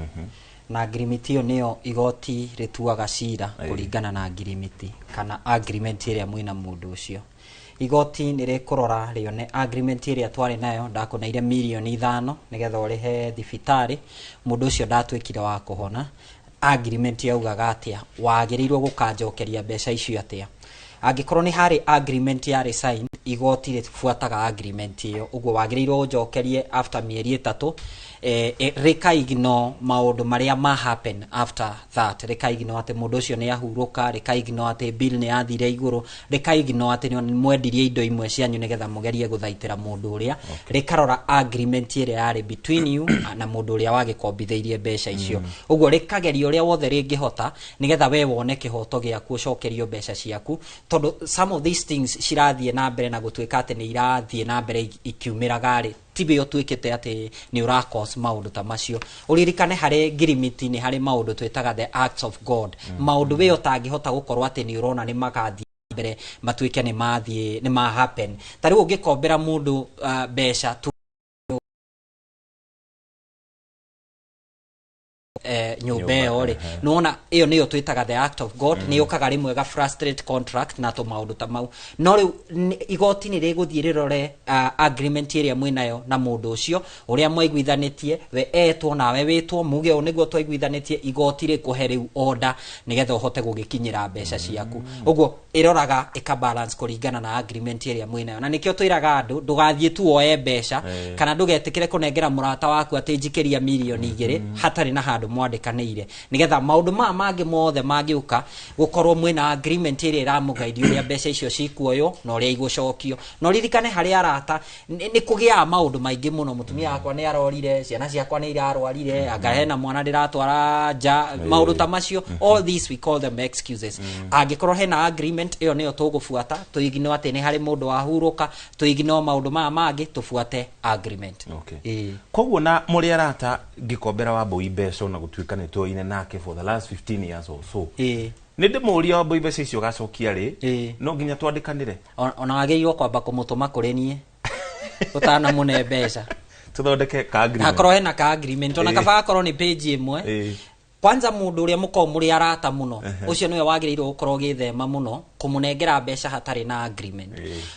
na ngirimiti iyo niyo igoti rituaga cira kuringana na ngirimiti kana agreement iria mwina mundu ucio igoti ni rikurora rione agreement iria twari nayo ndakunaire milioni 5 nigetha urihe thibitari mundu ucio ndatwikire wa kuhona agreement yaugaga atia wagirirwo gukanjokeria mbeca icio atia angikorwo ni hari agreement ya resign igoti rifuataga agreement iyo uguo wagirirwo njokerie after mieri 3 rekaigno maundu maria ma happen after that rekaigno ate mundu ucio ni ahuruka rekaigno ate bill ni athire iguru rekaigno ate ni mwendirie indo imwe cianyu nigetha mugerie guthaitira mundu uria rekarora agreement ire yari between you na mundu uria wagikombitheirie mbeca icio uguo rekageria uria wothe ringihota nigetha we wone kihoto giaku ucokerio mbeca ciaku tondu some of these things cirathie na mbere na gutwika ate ni irathie na mbere ikiumiraga ri tibe otwikite ati ni urakos maundu ta macio uririkane hari ngirimiti ni hari maundu twitaga the acts of God maundu we otangihota gukorwo ati ni urona ni magathi mbere matwike ni mathie ni ma happen tari ungikombera mundu besha tu nyumbe ore nona iyo niyo twitaga the act of God ni ukaga rimwe ga frustrate contract na to maundu ta mau no ri igoti ni riguthie rirore agreement iria mwinayo na mundu ucio uria mwaiguithanitie we etwo nawe witwo muge o niguo twaiguithanitie igoti ri kuheri order nigetha uhote gugikinyira mbeca ciaku uguo iroraga ika balance kuringana na agreement iria mwinayo na nikio twiraga andu ndugathie tu oe mbeca kana ndugetikire kunengera murata waku ati njikiria milioni 2 hatari na handu mwandikanĩire nigetha maundu mangi mothe magiuka gukorwo mwina agreement iria iramugaidi uria mbeca icio cikuoyo na uria igucokio no ririkane hari arata ni kugia maundu maingi muno mutumia akwa ni arorire ciana ciakwa ni irarwarire anga hena mwana ndiratwara ja maundu ta macio all these we call them excuses angikorwo hena agreement iyo niyo tugufuata tuigino ati ni hari mundu wahuruka tuigino maundu mangi tufuate agreement koguo na muri arata ngikombera wa mbui mbeca na gutuika ni twoine nake for the last 15 years or so ni ndimuria wa boibe icio gacokia ri no nginya twandikanire ona wageirwo kwamba kumutuma kuri nie utana mune mbeca tuthondeke ka agreement akorwo hena ka agreement ona kaba akorwo ni page imwe kwanza mundu uria muko muri arata muno ucio niwe wagirirwo gukorwo githema muno kumunengera mbeca hatari na agreement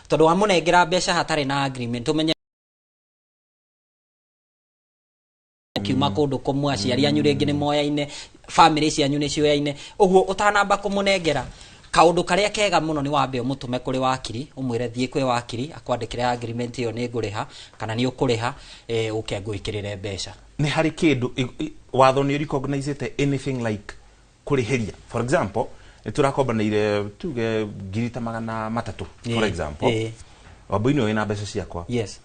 tondu wa munengera mbeca hatari na agreement umenye kiuma kundu kumwe aciari anyu ringi ni moyaine family cianyu ni cioyaine uguo utanamba kumunengera kaundu karia kega muno ni wambe umutume kuri wakiri umwire thie kwi wakiri akwandikire agreement iyo ni nguriha kana ni ukuriha uke nguikirire mbeca ni hari kindu watho ni recognized anything like kurihiria for example niturakombanire tuge girita magana matatu for example wabuini wina mbeca ciakwa yes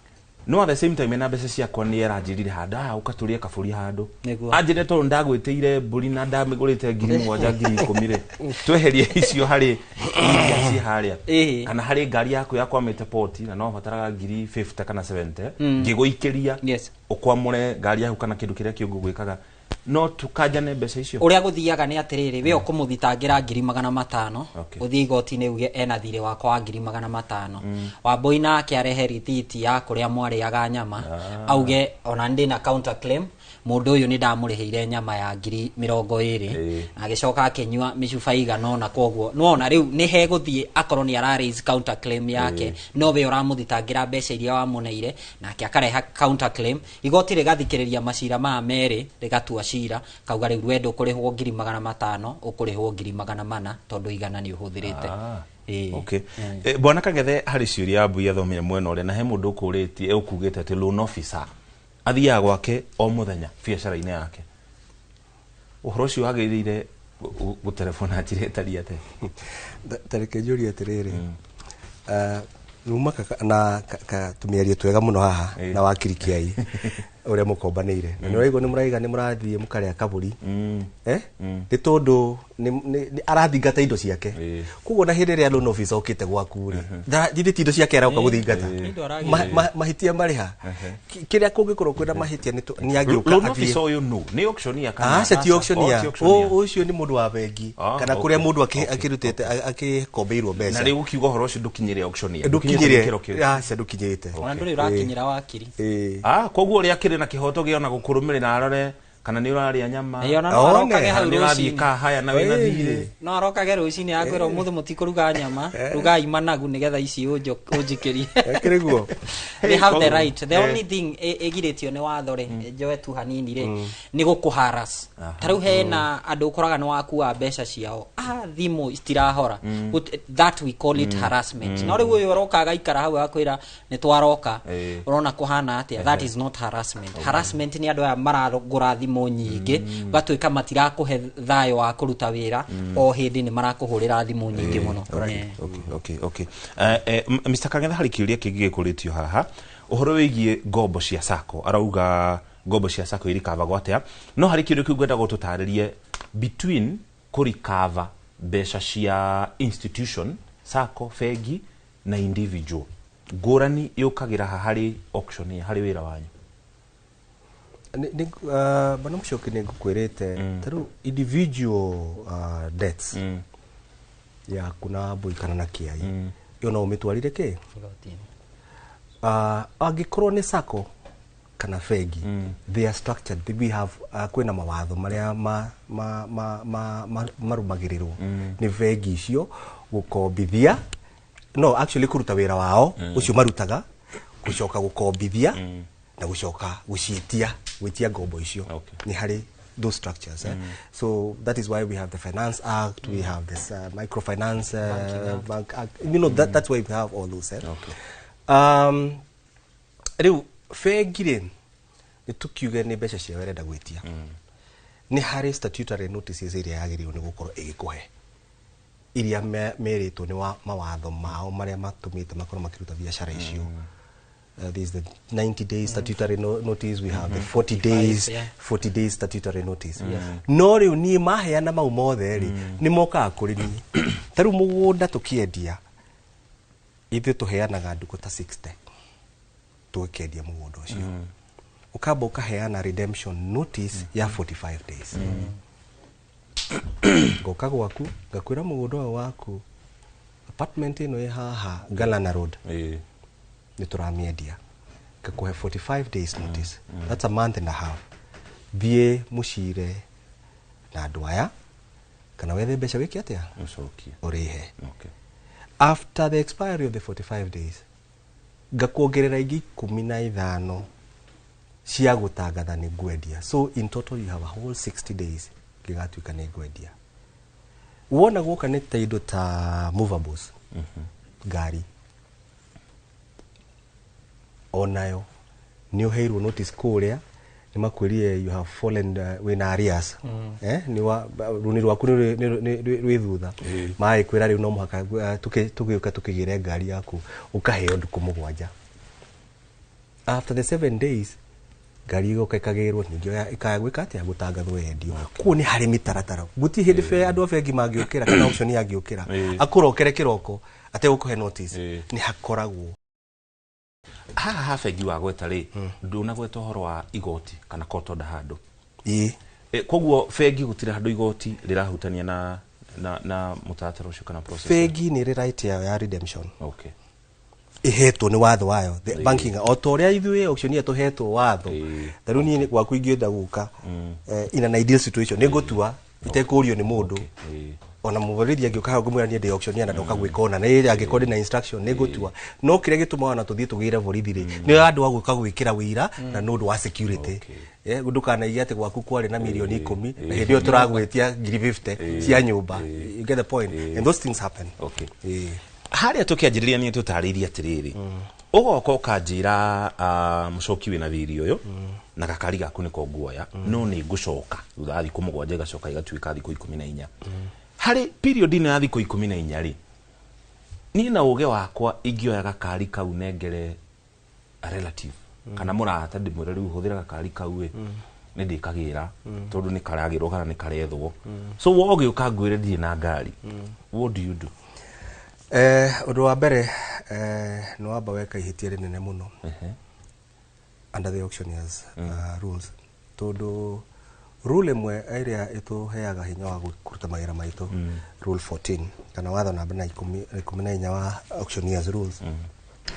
no at the same time na mbeca ciakwa ni eranjirire handa ukaturie kaburi handu anjire to ndagwitire mburi na ndamigurite 7,010 tweherie icio hari iria ci haria kana hari ngari yaku yakwamite port na no bataraga 50 kana 70 ngiguikiria ukwamure ngari yaku kana kindu kiria kiungu gwikaga no tukajane mbeca icio uria guthiaga ni atiriri we ukumuthitangira 500 uthii gotine uge ena thire wakwa wa 500 wambui nake arehe rititi ya kuria mwariaga nyama auge ona ndi na counter claim mundu uyu ni ndamuriheire nyama ya 20,000 na agicoka akinywa micuba igana na koguo nuona riu ni he guthie akorwo ni ara raise counter claim yake no we uramuthitangira mbeca iria wamuneire nake akareha counter claim igoti rigathikiriria macira ma meri rigatua cira kauga riu wendo kurihwo 500 ukurihwo 400 tondu igana ni uhuthirite okay bwana Kagethe hari ciuria mbuya thomire mwena ore na he mundu ukuritie ukugite ati loan officer athiaga gwake o muthenya biacara-ini yake uhoro ucio wagirire gutelefona atiretaria ate tareke njuri atiriri ruma na tumiario twega muno haha na wakiri kiai uria mukombanire na niwaigo ni muraiga ni murathie mukaria kaburi ni tondu ni arathingata indo ciake kugo na hindi ria loan officer okite gwaku ri ndithi indo ciake arauka guthingata mahitia mariha kiria kungikorwo kwina mahitia ni angiuka loan officer uyu no ni auctioneer kana ti auctioneer ucio ni mundu wa bengi kana kuria mundu akirutete akikombeirwo mbeca na riu kiugo horo ucio ndukinyire auctioneer ndukinyirite ona nduri urakinyira wakiri koguo uri akiri na kihoto giona gukurumirira arore kana ni uraria nyama ona no arokage hau ruci ka haya na wina thire no arokage ruci ni akwira umuthu mutikuruga nyama rugai managu nigetha ici unjikirie kiriguo they have the right the only thing egiretio ni wathore njoe tu hanini ri ni gukuharas tariu hena andu ukoraga ni wakuwa mbeca ciao thimu istirahora that we call it harassment no riu uyu arokaga ikara hau akwira ni twaroka urona kuhana atia that is not harassment harassment ni andu aya maragura thimu nyingi gatuika matirakuhe thayo wa kuruta wira o hindi ni marakuhurira thimu nyingi muno okay Mr. Kagethe hari kiuria kingi gikuritio haha uhoro wigie ngombo cia sako arauga ngombo cia sako irikava gwatea no hari kiuria kingwenda gututaririe between kurikava mbeca cia institution sako fegi na individual ngurani yukagira hari auction hari wira wanyu bana mushoki ni ngukwirite taru individual debts ya kuna boikana na kiai yo no umitwarire ke agikorwo ni sako kana fegi they are structured we have kwina mawatho maria marumagirirwo ni fegi icio gukombithia no actually kuruta wira wao ucio marutaga gucoka gukombithia na gucoka gucitia gwitia ngombo icio ni hari those structures so that is why we have the Finance Act we have this Microfinance Bank Act you know that's why we have all those riu fegire ni tukiuge ni mbeca cia werenda gwitia ni hari statutory notices iria yagirirwo ni gukorwo igikuhe iria meritwo ni wa mawatho mao maria matumite makorwo makiruta biashara icio there is the 90 days statutory notice we have the 40 days statutory notice no riu ni maheana mau mothe ri ni moka kuri ni taru mugunda tukiendia ithu tuheanaga nduko ta 60 tukendia mugunda ucio ukamba ukaheana redemption notice ya 45 days ngoka gwaku ngakwira mugunda waku apartment ino haha Galana Road ni turamiendia ngakuhe 45 days notice that's a month and a half thie mucire na andu aya kana wethe mbeca wiki atia mucokie urihe after the expiry of the 45 days ngakuongerera ingi 15 cia gutangatha ni ngwendia. So in total you have a whole 60 days gigatuika ni ngwendia. Wona guka ni ta indo ta movables ngari onayo ni uheirwo notice kuria ni makwirie you have fallen wina arrears ni wa runi rwaku ni thutha mai kwira riu no muhaka tugiuka tukigire ngari yaku ukaheo nduku mugwanja. After the 7 days ngari igoka ikagirwo ningio ikagwika atia gutangathwo endio ku ni hari mitaratara guti hindi fe andu ofengi mangiukira kana option yangiukira akurokere kiroko ate gukuhe notice ni hakoragwo haha fegi wa gweta ri nduna gweta horo wa igoti kana court order handu koguo fegi gutira handu igoti rirahutania na mutatara ucio kana process fegi ni right ya redemption ihetwo ni watho wayo the banking otoria ithuĩ auctioneer tuhetwo watho taru ni gwaku ingĩenda guka in an ideal situation nĩngũtua itekũrio nĩ mũndũ ona mũbarĩri angĩũka hau ngũmwĩra niĩ ndĩ auctioneer na ndoka gwĩka ona nĩ angĩkorwo na instruction nĩngũtua no kĩrĩa gĩtũmaga na tũthiĩ tũgĩre borithi rĩ nĩ andũ a gwĩka gwĩkĩra wĩira na nĩ ũndũ wa security ndũkanaige atĩ gwaku kwarĩ na milioni 10 na hĩndĩ ĩyo tũragwĩtia 50 cia nyũmba. You get the point and those things happen. Haria tukianjiriria ni tutariria atiriri ugoka ukanjira mucoki wina thiri uyu na gakari gaku niko nguoya no ni ngucoka thutha thiku mugwanja gacoka igatuika thiku 14 hari period ino ya thiku 14 ri ni na uge wakwa ingioya gakari kau nengere a relative kana murata ndimwire riu huthira gakari kau ni ndikagira tondu ni karagirwo kana ni karethwo so woge ukangwire ndie na ngari what do you do? Undu wa mbere no amba weka ihitia rinene muno under the auctioneers rules tondu rule imwe iria ituheaga hinya wa kuruta magira maitu rule 14 kana watho namba na 14 wa auctioneers rules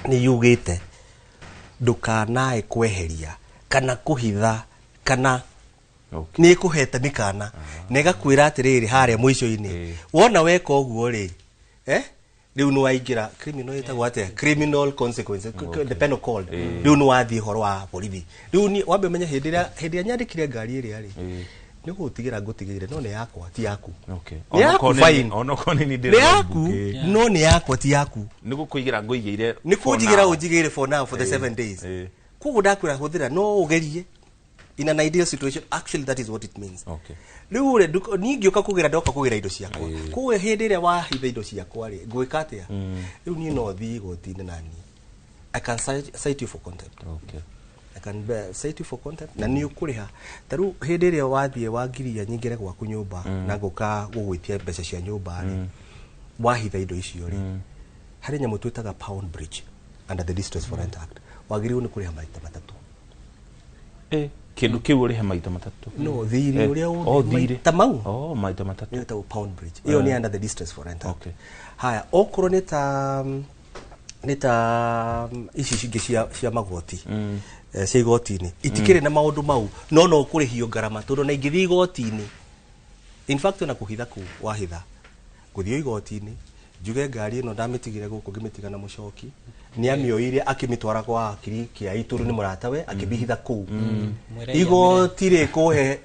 ni yugite ndukanae kweheria kana kuhitha kana ni kuhete mikana nega kwira atiriri haria mwico-ini wona weka uguo ri riu no waingira criminal itagwo atia criminal consequences the penal code riu no wathi horo wa borithi riu ni wambe menya hindi nyandikire ngari iri ari ni gutigira ngutigire no ni yakwa ti yaku onokone ni ndira yaku no ni yakwa ti yaku ni gukuigira nguigire ni kunjigira unjigire for now for the 7 days kugu ndakwira huthira no ugerie in an ideal situation actually that is what it means. Riu re ni ngioka kugira ndoka kugira indo ciakwa kuwe hindi ire wa hitha indo ciakwa ri ngwika atia riu ni no thi goti-ini nani I can cite you for contempt. I can cite you for contempt na ni ukuriha taru hindi ire wathie wangiria nyingire gwaku nyumba na nguka gugwitia mbeca cia nyumba ri wahitha indo icio ri hari nyamu twitaga pound bridge under the Distress for Rent Act wagiriu ni kuriha maita matatu kindu kiu urihe maita matatu no thiri uria maita mau maita matatu ni ta pound bridge iyo ni under the Distress for Rent Act. Haya okoro ni ta ici cingi cia magoti cia igoti-ini itikire na maundu mau no ukurihio ngarama tondu na ingithi igoti-ini in fact na kuhitha ku wahitha guthio igoti-ini njuge ngari ino ndamitigire guku ngimitiga na mucoki ni amioire akimitwara kwa akiri kia ituru ni muratawe akibihitha ku igoti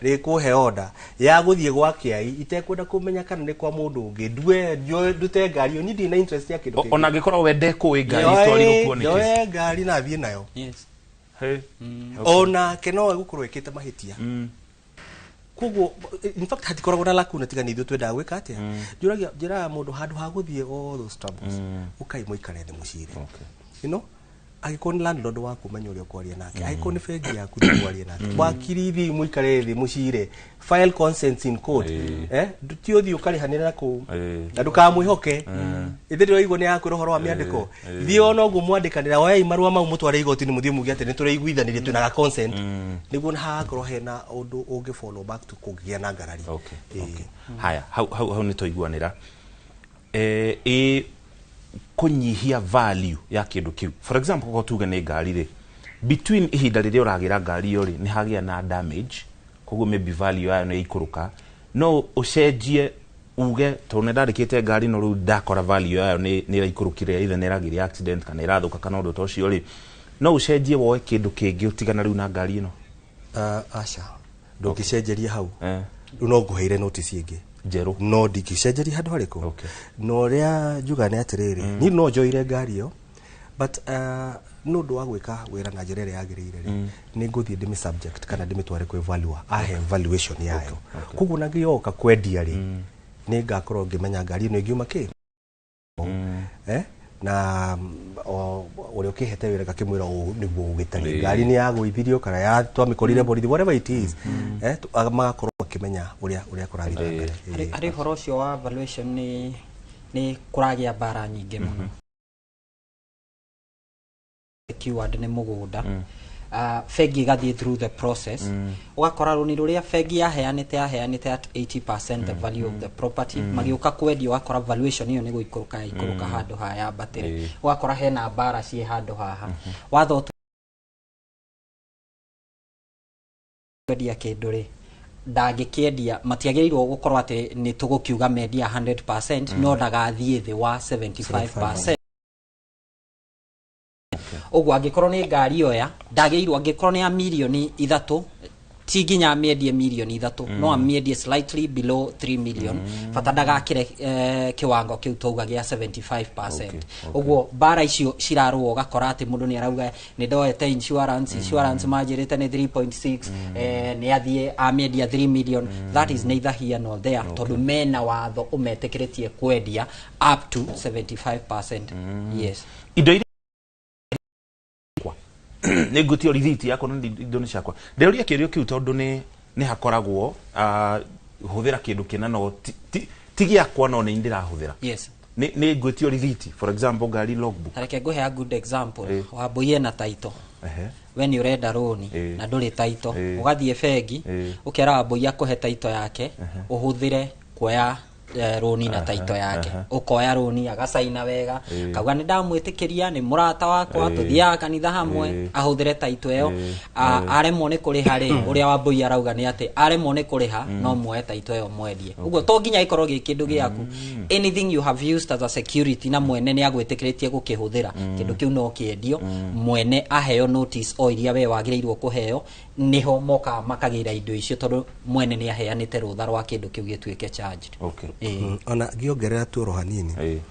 rikuhe order ya guthie gwa kiai itekwenda kumenya kana ni kwa mundu ungi ndute ngari ni ndi na interest ya kindu ona ngikora wende kuwi ngari story rukuoneke yo ngari na thie nayo ona keno gukorwo ikite mahitia kugo in fact hatikoragwo na lakuna tiga ni ithu twenda gwika atia njira mundu handu ha guthie all those troubles ukai muikare the mucire you know agikoni landlord waku menyo uri kwaria nake agikoni fegi yaku kwaria nake wakiri thi muikare thi mucire file consents in court tio thi ukari hanira ku na ndukamwihoke ithiro igwo ni yaku rohoro wa miandiko thio no gumwandikanira oya imarua mau mutware igoti-ini muthie mugi ati ni turaiguithanirie twina ga consent niguo na hakorwo hena undu ungi follow back to kugia na ngarari. Haya hau ni toiguanira kunyihia value ya kindu kiu. For example, ko tuge ne ngari ri between ihinda riri uragira ngari yo ri ni hagia na damage, koguo maybe value yayo ni ikuruka, no ucenjie uge to ne ndarikite ngari no ru ndakora value yayo ni irakurukire either ne ragire accident kana irathuka kana undu tocio ri no ucenjie woe kindu kingi utigana ru na ngari ino. Asha ndugicenjeria hau no nguheire notice ingi njeru no ndigicenjeria handu hariko no ria njuga ni atiriri ni no njoire ngari yo but no ndo gwika wira na njira ya agirire ni nguthie ndimi subject kana ndimi tware kwe value ahe valuation yayo kugu na ngioka kwendia ri ni ngakorwo ngimenya ngari ino ingiuma ki na uri ukihete wira gakimwira niguo ugitari ngari ni yaguithirio kana ya twamikorire borithi whatever it is magakorwo akimenya uria kurarira ari horo cio wa valuation ni kuragia bara nyingi muno keyword ni mugunda fegi gathie through the process ugakora runi ruria fegi yaheanite at 80% the value of the property magiuka kwendia ugakora valuation hiyo ni guikuruka handu haya batiri ugakora hena bara cie handu haha watho kwendia kindu ri ndagikiendia matiagiriirwo gukorwo ati ni tugukiuga media 100% no ndagathie thi wa 75%. Ogwo angikorwo ni ngari oya ndagiirwo angikorwo ni a milioni 3 ti ginya miendie milioni 3 no amiendie slightly below 3 million fata ndagakire kiwango kiu touga gia 75%. Ogwo bara icio cirarwo gakora ati mundu ni arauga ni ndoete insurance majirite ni 3.6 ni athie amiedia 3 million that is neither here nor there tondu mena watho umetekiritie kwendia up to 75%. Yes indo ni ngutio rithiti yako ndo ni ciakwa nderuria kirio kiu tondu ni hakoragwo huthira kindu kina no tigi akwa no ni ndirahuthira ni ngutio rithiti for example ngari logbook tareke nguhe a good example wa boye na title when you read loan na nduri title ugathie fegi ukera boya kuhe title yake uhuthire kuya roni na taito yake ukoya roni agasaina wega kauga ni ndamwitikiria ni murata wakwa tuthia kanitha hamwe ahuthire taito yo aremwo ni kuriha ri uria wambui arauga ni ati aremwo ni kuriha no muoe taito yo mwendie uguo to nginya ikorwo gi kindu giaku anything you have used as a security na mwene ni agwitikiritie gukihuthira kindu kiu no kiendio mwene aheo notice o iria we wagirirwo kuheo niho moka makagira indo icio tondu mwene ni aheanite rutha rwa kindu kiu gituike charged. Ona ngiongerera tu rohanini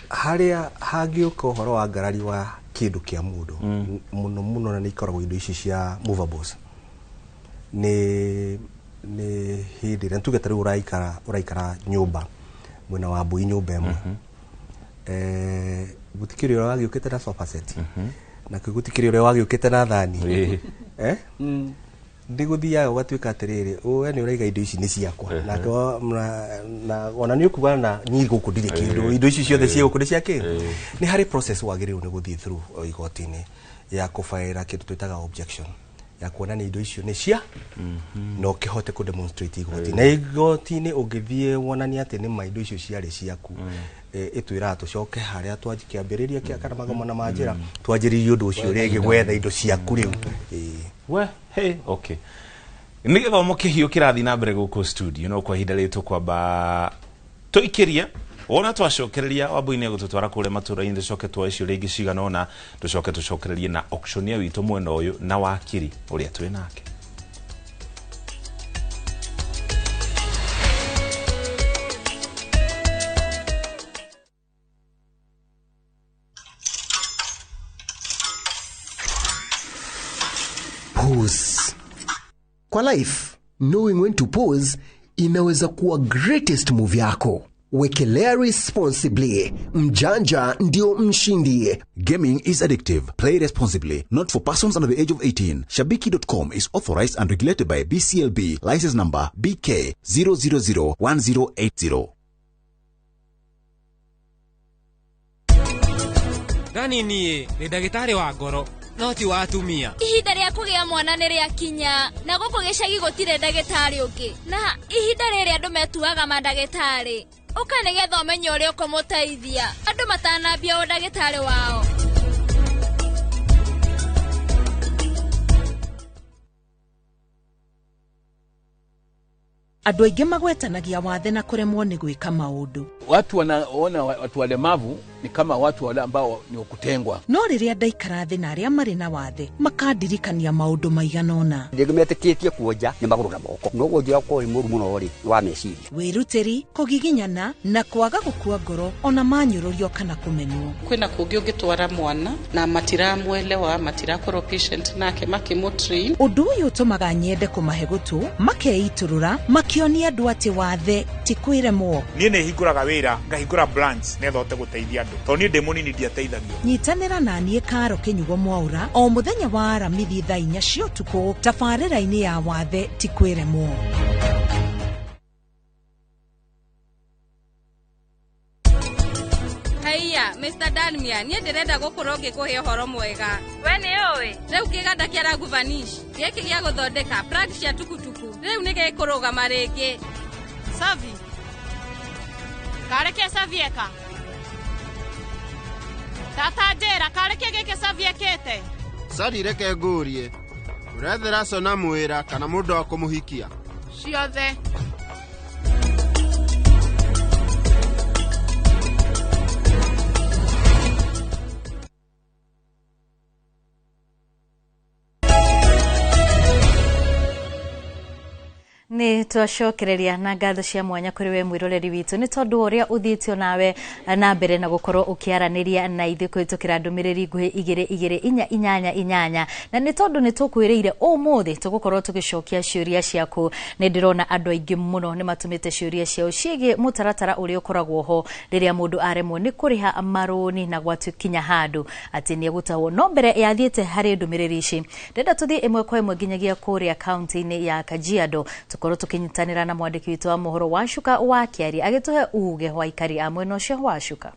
haria hagiuka uhoro wa ngarari wa kindu kia mundu muno na nikoragwo indo ici cia movables ni hindi na tuge tari uraikara nyumba mwena wa Mbui nyumba emwe gutikirio ura wagiukite na sofa set na gutikirio ura wagiukite na thani ndiguthia ugatuika atiriri we ni uraiga indo ici ni ciakwa na ona ni ukuga na nyigo kudire kindu indo ici ciothe cia ukundi ciake ni hari process wagirirwo ni guthie through igoti-ini ya kufaira kindu twitaga objection ya kuona ni indo icio ni cia no kihote ku demonstrate igoti na igoti-ini ungithie wonani ati ni maindo icio ciari ciaku itwira tucoke haria twajikiambiriria kia kana magomana manjira twanjiririe undu ucio rege gwetha indo ciaku riu we hey okay ni githomo kihio kirathi na mbere guku studio no kwa hinda ritu kwamba tuikiria ona twacokereria Wambui ni gututwara kure matura-ini tucoke twa icio ringi cigana ona tucoke tucokererie na auctioneer witu mwena uyu na wakiri uria twi nake. Pause. Kwa life, knowing when to pause inaweza kuwa greatest move yako. Wekelea responsibly. Mjanja ndio mshindi. Gaming is addictive. Play responsibly. Not for persons under the age of 18. Shabiki.com is authorized and regulated by BCLB. License number BK 0001080. Gani ni ndagitari wa ngoro no ti wa atumia. Ihinda rĩa kũgĩa mwana nĩ rĩakinya na gũkũ gĩcagi gũtirĩ ndagĩtarĩ ũngĩ. Na ihinda rĩrĩ andũ metuaga mandagĩtarĩ. Ũka nĩgetha ũmenye ũrĩa ũkũmũteithia. Andũ matanambia ũndagĩtarĩ wao. Andũ aingĩ magwetanagia wathe na kuremwo ni gwika maundu. Watu wanaona watu walemavu ni kama watu wale ambao ni kutengwa. No riria ndaikara thi na aria mari na wathe makandirikania maundu maiganona. Ndigumetikitie kuoja ni maguru na moko. No gojira ko ri muru muno ri wa meciri. Wiruteri, kugiginyana na kwaga gukua ngoro ona manyururio kana kumenwo. Kwina kungi ungitwara mwana na matiramwelewa matirakoro patient nake makimutri. Undu uyu tumaga nyende kumahe gutu makeiturura makionia andu ati wathe ti kwiremwo. Nie ne hinguraga wira ngahingura branch netho te guteithia andu to ni ndemoni ni ndiateithagio. Nyitanira na nie Karo Kinyugo Mwaura o muthenya wa Aramithi thaa 4 cia utuku tabarĩra-inĩ ya wathe ti kwiremwo. Haiya, Mr. Danmia, nie ndirenda gukorwo ngikuhe horo mwega. We ni owe. Riu kiganda kia Guvanish, giki gia guthondeka plug cia tukutuku. Riu ni gikurugama ringi. Savi. Kareke savieka. Tata njera, kareke gike saviekete. Sari reke ngurie. Urethera sona mwira kana mundu wa kumuhikia. Ciothe. Ni twacokereria na ngatho cia mwanya kuri we mwiroreri witu ni tondu uria uthitio nawe na mbere na gukorwo ukiaraniria na ithu kwitukira ndumiriri nguhi 2288 na ni tondu ni tukwiriire umuthi tugukorwo tugicokia ciuria ciaku ni ndirona andu aingi muno ni matumite ciuria ciao ciege mutaratara uria ukoragwo ho riria mundu aremwo ni kuriha maroni na gwatukinya handu ati ni gutawo no mbere yathiete hari ndumiriri ici ndenda tuthi imwe kwa imwe nginyagia kuria county-ini ya Kajiado tukorwo tukinyitanira na mwandiki witu wa mohoro Washuka wa Kiari agituhe uge wa ikari a mwena ucio Washuka.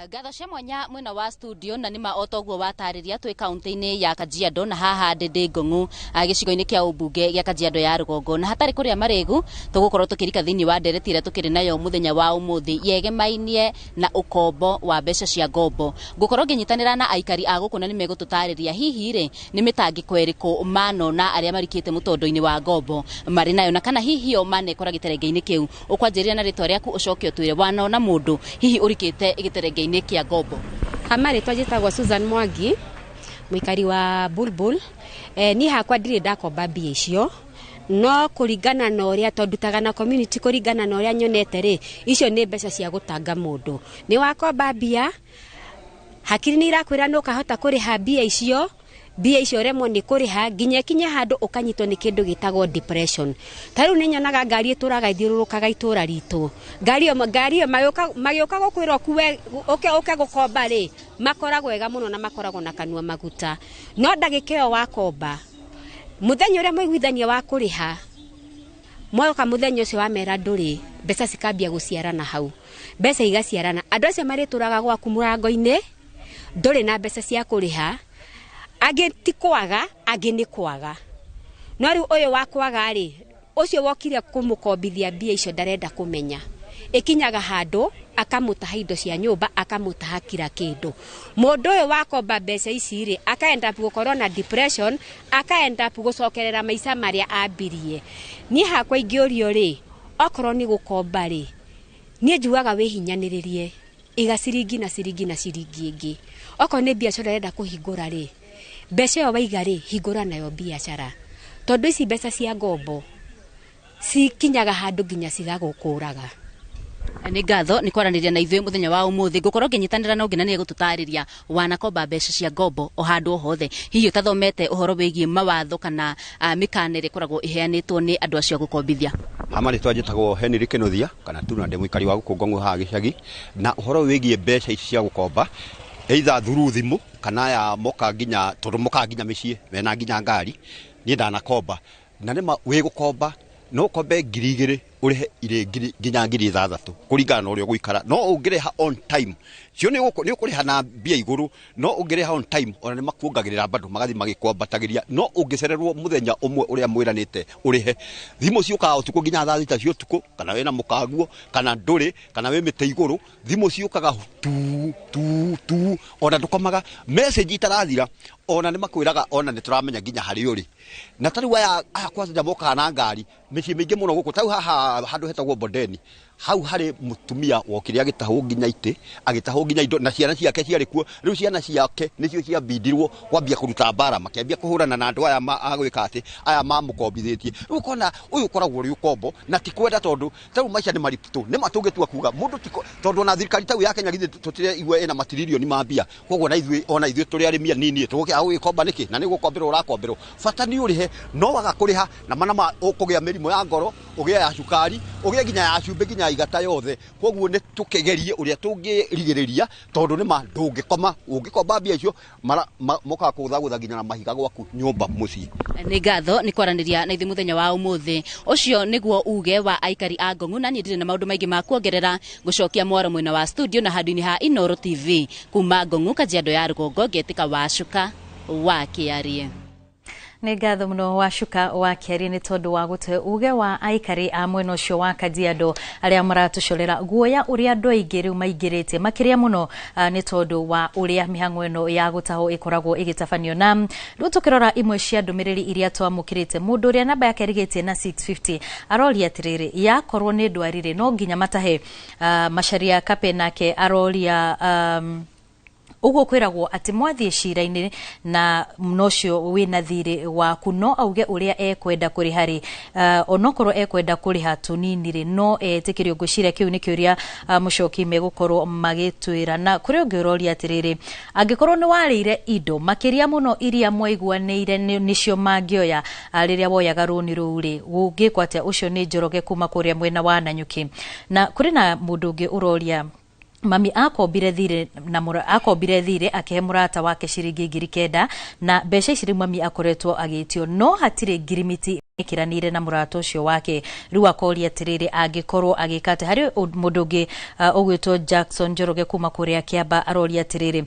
Ngatho cia mwanya mwena wa studio na nima otoguo watariria twi county-ini ya Kajiado na haha Ndindi Ng'ong'u gicigo-ini kia ubunge gia Kajiado ya Rugongo na hatari kuria maregu tugukorwo tukirika thini wa ndereti ira tukiri nayo muthenya wa umuthi yegemainie na ukombo wa mbeca cia ngombo gukorwo nginyitanira na aikari a guku na ni megututariria hihi ri ni mitangiko iriku manona aria marikite mutondo-ini wa ngombo mari nayo na kana hihi o manekora giterenge-ini kiu ukwanjiria na ritwa riaku ucokio twire wanona mundu hihi urikite giterenge kia ngombo. Hamari twajitagwa Susan Mwangi mwikari wa Bulbul ni hakwa ndire ndakomba mbia icio no kuringana na uria tondutaga na community kuringana na uria nyonete ri icio ni mbeca cia gutanga mundu ni wakomba mbia hakiri ni irakwira no kahota kuriha mbia icio remwo ni kuriha nginya kinya handu ukanyitwo ni kindu gitagwo depression taru ni nyonaga ngari ituraga ithiururukaga itura ritu ngari magioka gukwira kuwe oke gukomba ri makoragwo wega muno na makoragwo na kanua maguta no ndagikeo wakomba muthenya uria mwiguithania wa kuriha mwoka muthenya ucio wa mera nduri mbeca cikambia guciarana hau mbeca igaciarana andu acio marituraga gwaku murango-ini nduri na mbeca cia kuriha age ti kwaga age ni kwaga no riu uyu wa kwaga ri ucio wokire kumukombithia mbia icio ndarenda kumenya ikinyaga handu akamutaha indo cia nyumba akamutaha kila kindu mundu uyu wakomba mbeca ici ri akaenda gukorwo na depression akaenda gucokerera maica maria ambirie ni hakwa ingiurio ri okorwo ni gukomba ri ni njugaga wihinyanirie iga ciringi na ciringi ingi okorwo ni biashara renda kuhingura ri mbeca yo waiga ri hingura nayo biashara tondu ici mbeca cia ngombo cikinyaga handu nginya cigagukuraga Nĩ ngatho nĩ kwaranĩria na ithuĩ mũthenya wa ũmũthĩ ngũkorwo ngĩnyitanĩra na ũngĩ nĩ gũtũtarĩria wanakomba mbeca cia ngombo o handũ hothe hihi ũtathomete ũhoro wĩgiĩ mawatho kana mĩkana ĩrĩa ĩkoragwo ĩheanĩtwo nĩ andũ acio gũkombithia. Marĩtwa njĩtagwo Henry Kĩnuthia kana Tuna, ndĩ mũikari wa gũkũ Ngong'o haha gĩcagi, na ũhoro wĩgiĩ mbeca ici cia gũkomba either through thimũ kana ya moka nginya tondũ moka nginya mĩciĩ mena nginya ngari, niĩ ndanakomba na nĩma wĩ gũkomba no kombe 2,000 ũrĩhe nginya 6,000 kũringana na ũrĩa ũgũikara, no ũngĩrĩha on time cio nĩ ũkũrĩha na mbia igũrũ, no ũngĩrĩha on time ona nĩ makuongagĩrĩra bado magathi magĩkwambatagĩria, no ũngĩcererwo mũthenya ũmwe ũrĩa mwĩranĩte ũrĩhe thimũ ciũkaga ũtukũ nginya 3 cia ũtukũ, kana wĩna mũkaguo kana ndũrĩ kana wĩ mĩtĩ igũrũ, thimũ ciũkaga tu ona ndũkomaga message itarathira, ona nĩ makwĩraga ona nĩ tũramenya nginya harĩ ũrĩ na tarĩu aya kwanza mokaga na ngari mĩciĩ mĩingĩ mũno gũkũ tarĩu haha handũ hetagwo Bondeni, hau harĩ mũtumia wokire agĩtahwo nginya itĩ agĩtahwo nginya indo na ciana ciake ciarĩ kuo. Rĩu ciana ciake nĩcio ciambindirwo kwambia kũruta mbara makĩambia kũhũrana na andũ aya agwĩka atĩ aya mamũkombithĩtie. Rĩu ũkona ũyũ ũkoragwo ũrĩ ũkombo na ti kwenda tondũ tarĩu maica nĩ maritũ nĩ matũngĩtua kuga mũndũ tondũ na thirikari tarĩu ya Kenya githĩ tũtire igwe ĩna matiririoni ma mbia, koguo na ithuĩ ona ithuĩ tũrĩ arĩmi anini tũgũkĩaga gũgĩkomba nĩkĩ na nĩ gũkomberwo ũrakomberwo bata nĩ ũrĩhe, no waga kũrĩha na manama ũkũgĩa mĩrimũ ya ngoro, ũgĩa ya cukari, ũgĩa nginya ya cumbĩ nginya igata yothe. Koguo nĩ tũkĩgerie ũrĩa tũngĩrigĩrĩria tondũ nĩ ma ndũngĩkoma ũngĩkomba mbia icio moka kũthagũtha nginya na mahiga gwaku nyũmba mũciĩ. Nĩ ngatho nĩ kwaranĩria na ithuĩ mũthenya wa ũmũthĩ. Ũcio nĩguo uge wa aikari a Ngong'o, na niĩ ndirĩ na maũndũ maingĩ ma kuongerera. Ngũcokia mwaro mwena wa studio na handũ-inĩ ha Inooro TV kuma Ngong'o, Kajiado ya Rũgongo, ngĩtĩka Wacuka wa Kĩarie. Nĩ ngatho mũno Wacuka wa Kĩarie nĩ tondũ wa gũte uge wa aikari a mwena ũcio wa Kajiado arĩa maratũcorera guoya ũrĩa andũ aingĩ rĩu maingĩrĩte makĩria mũno nĩ tondũ wa ũrĩa mĩhang'o ĩno ya gũtahwo ĩkoragwo ĩgĩtabanio. Na rĩu tũkĩrora imwe cia ndũmĩrĩri iria twamũkĩrĩte, mũndũ ũrĩa namba yake ĩrigĩtie na 650 aroria atĩrĩrĩ yakorwo nĩ ndwarire no nginya matahe Macharia Kape nake aroria uguo kwiragwo ati mwathiĩ cira-inĩ na mnocio wĩna thirĩ waku no auge ũrĩa ekwenda kũrĩha rĩ onokorwo ekwenda kũrĩha tũnini rĩ no etĩkĩrio ngwĩciria kĩu nĩ kĩũria mũcoki megũkorwo magĩtwĩra. Na kũrĩ ũngĩ ũroria atĩrĩrĩ angĩkorwo nĩ warĩire indo makĩria mũno iria mwaiguanĩire nĩcio mangĩoya rĩrĩa woyaga rũni rũu rĩ ũngĩkwo atĩa. Ũcio nĩ Njoroge kuma kũrĩa mwena wa Nanyuki. Na kũrĩ na mũndũ ũngĩ ũroria mami akombire thirĩ akihe mũrata wake ciringi 9,000 na mbeca ici mami akoretwo agĩtio no hatirĩ ngirimiti ikiranire na mũrata ũcio wake. Rĩu akoria atĩrĩrĩ angĩkorwo agĩkate. Harĩ mũndũ ũngĩ ũgwĩtwo Jackson Njoroge kuma kũrĩa Kĩamba aroria atĩrĩrĩ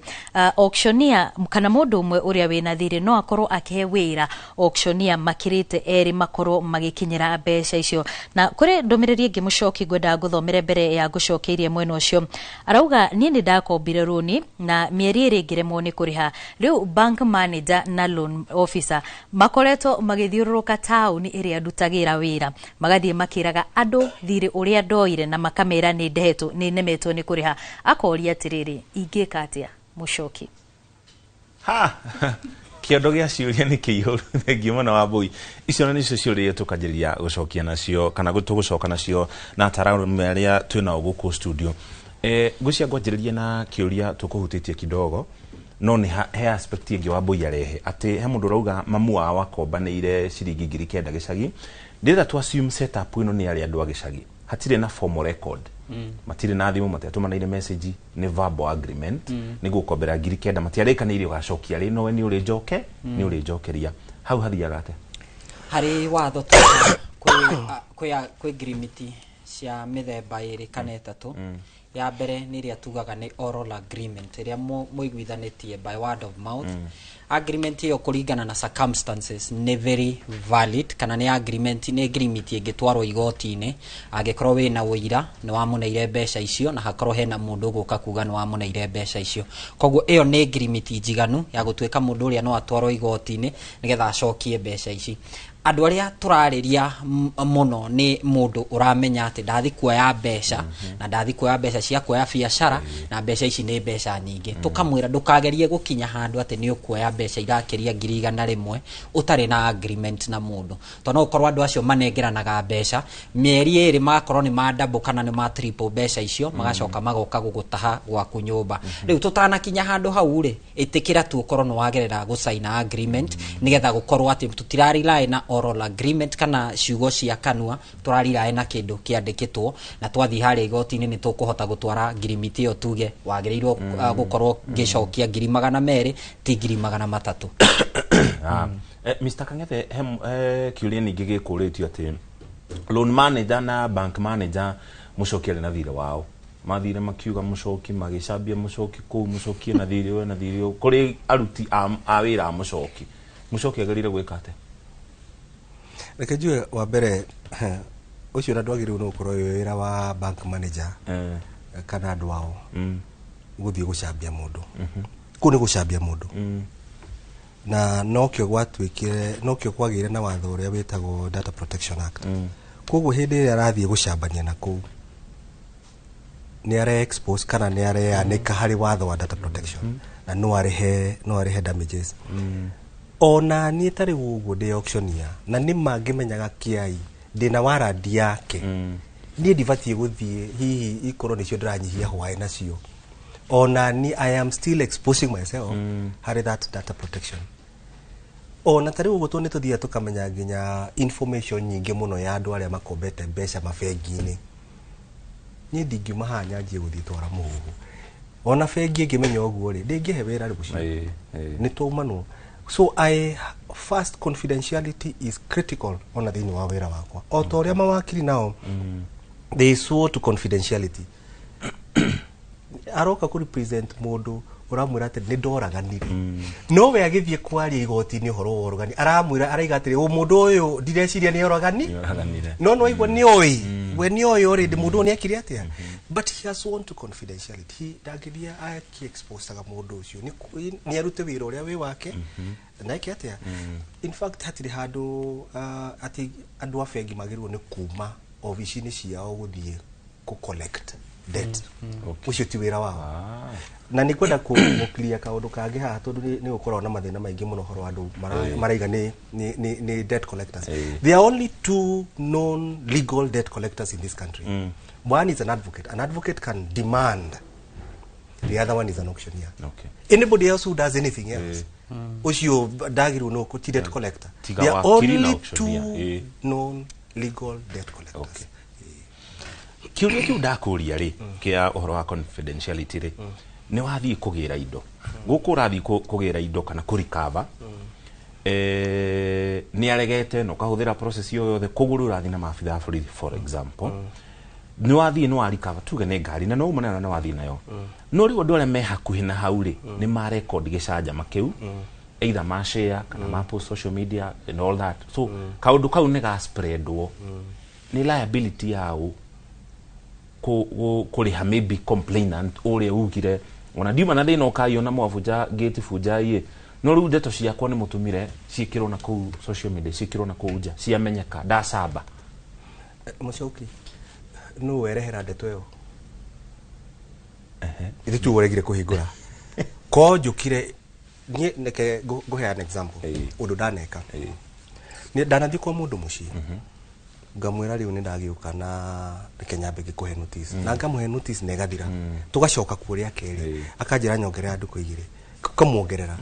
auctioneer kana mũndũ ũmwe ũrĩa wĩna thirĩ no akorwo akĩhe wĩra auctioneer makĩrĩte erĩ makorwo magĩkinyĩra mbeca icio. Na kũrĩ ndũmĩrĩri ĩngĩ mũcoki ngwenda ngũthomere mbere ya ngũcokeirie mwena ũcio. Arauga niĩ nĩ ndakombire rũni na mĩeri ĩrĩ ngĩremwo nĩ kũrĩha. Rĩu bank manager na loan officer makoretwo magĩthiũrũrũka taũni ĩrĩa ndutagĩra wĩra magathiĩ makĩraga andũ thirĩ ũrĩa ndoire na makamera nĩ nemetwo nĩ kũrĩha. Akoria atĩrĩrĩ ingĩka atĩa mũcoki? Kĩondo gĩa ciũria nĩ kĩihũru thengio mũno wa Mbui. Icio nĩcio ciũria tũkanjĩrĩria gũcokia nacio kana tũgũcoka nacio na ataaramu arĩa twĩnao gũkũ studio. Ngũcia ngwanjĩrĩrie na kĩũria tũkũhutĩtie kidogo no nĩ he aspect ĩngĩ wa Mbui arehe atĩ he mũndũ rauga mamu wao akombanĩire ciringi 9,000 gĩcagi. Ndĩrenda tu assume setup ĩno nĩ arĩa andũ a gĩcagi hatirĩ na formal record matirĩ na thimũ matetũmanaire message nĩ verbal agreement nĩ gũkombera 9,000 matiarĩkanĩire ũgacokia rĩ no we nĩ ũrĩ njoke nĩ ũrĩ njokeria hau hathiaga atĩa. Harĩ watho kwĩ agreement cia mĩthemba ĩrĩ kana ĩtatũ. Ya mbere nĩ ĩrĩa tugaga nĩ oral agreement ĩrĩa mũiguithanĩtie by word of mouth. Agreement ĩyo kũringana na circumstances nĩ very valid kana nĩ agreement ĩngĩtwarwo igoti-inĩ angĩkorwo wĩna ũira nĩ wamũneire mbeca icio na hakorwo hena mũndũ ũgũka kuga nĩ wamũneire mbeca icio. Koguo ĩyo nĩ agreement njiganu ya gũtuĩka mũndũ ũrĩa no atwarwo igoti-inĩ nĩgetha acokie mbeca ici. andu aria turariria muno ni mundu uramenya ati ndathi kuoya mbeca na ndathi kuoya mbeca cia kuoya biacara na mbeca ici ni mbeca nyingi tukamwira ndukagerie gukinya handu ati ni ukuoya mbeca irakiria 100,000 utari na agreement na mundu tono ukorwa andu acio manengeranaga mbeca mieri iri makorwo ni ma double kana ni ma triple mbeca icio magacoka magoka gugutaha gwaku nyumba riu tutanakinya handu hau ri itikira tu ukorwo no wagerera gusaina agreement nigetha gukorwo ati tutirarila na oral agreement kana ciugo cia kanua turarira na kindu kiandikitwo na twathi hari igoti-ini ni tukuhota gutwara ngirimiti iyo tuge wagereirwo gukorwo gicokia 200 ti 300. Mr. Kangethe kiuria ningi gikuritio ati loan manager na bank manager mucokiere na thire wao mathire makiuga mucoki magicambia mucoki ku mucokie na thire we na thire kuri aruti a wira mucoki agerire gwika ate reke njue wa mbere ucio na ndwagiriru no ukorwo wira wa bank manager kana andu wao guthie gucambia mundu ku ni gucambia mundu na nokyo gwatwikire nokyo kwagire na watho uria witagwo Data Protection Act koguo hindi ria arathie gucambania na ku ni are expose kana ni are anika hari watho wa data protection na no arehe damages ona ni tari uguo de auctionia na ni mangimenyaga kiai ndina warandi yake ni ndivatie guthie hihi ikorwo nicio ndiranyihia hwae nacio ona ni I am still exposing myself hari that data protection ona tari uguo tu ni tuthia tukamenya nginya information nyingi muno ya andu aria makombete mbeca mabengi-ini ni ndingiuma hanya njie guthie twara muhuhu ona bengi ngimenya uguo ri ndingihe wira ri gucio ni twaumano. So first confidentiality is critical on the wa wira wakwa otoria mawakiri nao they swore to confidentiality aroka ku represent mundu uramwira ati ni ndoraganire no we agithie kwaria igoti-ini uhoro wa orogani aramwira araiga atiri mundu uyu ndireciria ni oroganire no igwa ni oi we ni oi already mundu ni akiri atia but he has sworn to confidentiality he dagiria aki expose ga mundu ucio ni arute wira uria wi wake na iki atia in fact hatiri handu ati andu a bengi magirwo ni kuma ofici-ini ciao guthie ku collect debt ucio ti wira wao na ni kwenda ku clear kaundu kangi haha tondu ni ukorwo na mathina maingi muno horo andu maraiga ni debt collectors. There are only two known legal debt collectors in this country. One is an advocate. An advocate can demand. The other one is an auctioneer. Anybody else who does anything else ucio dagiru no ku debt collector. There are only two known legal debt collectors. Kiuria kiu ndakuria ri kia uhoro wa confidentiality ri ni wathii kugira indo guku urathii kugira indo kana kurikava ni aregete no kahuthira process yo yothe kuguru urathii na maabitha borithi for example ni wathii no arikava tuge ne ngari na no umana na wathii nayo no ri undu aria me hakuhi na hau ri ni ma record gicanja makeu either ma share kana ma post social media and all that so kaundu kau ne ga spreadwo ni liability yao kuriha maybe complainant ore ugire ona ndiuma na thina ukayo na mwavuja gate fuja ye no ru ndeto ciakwa ni mutumire ciikirwo na ku social media ciikirwo na kuja ciamenyeka ndacamba mucoki no werehera ndeto yo ithu tu weregire kuhingura ko njukire ni neke guhe an example undu ndaneka ni ndanathi kwa mundu muci ngamwira riu ni ndagiuka na Kenya Bank kuhe notice na ngamuhe notice ne gathira tugacoka kuria keri akanjira nyongerera andu kuigire kukamuongerera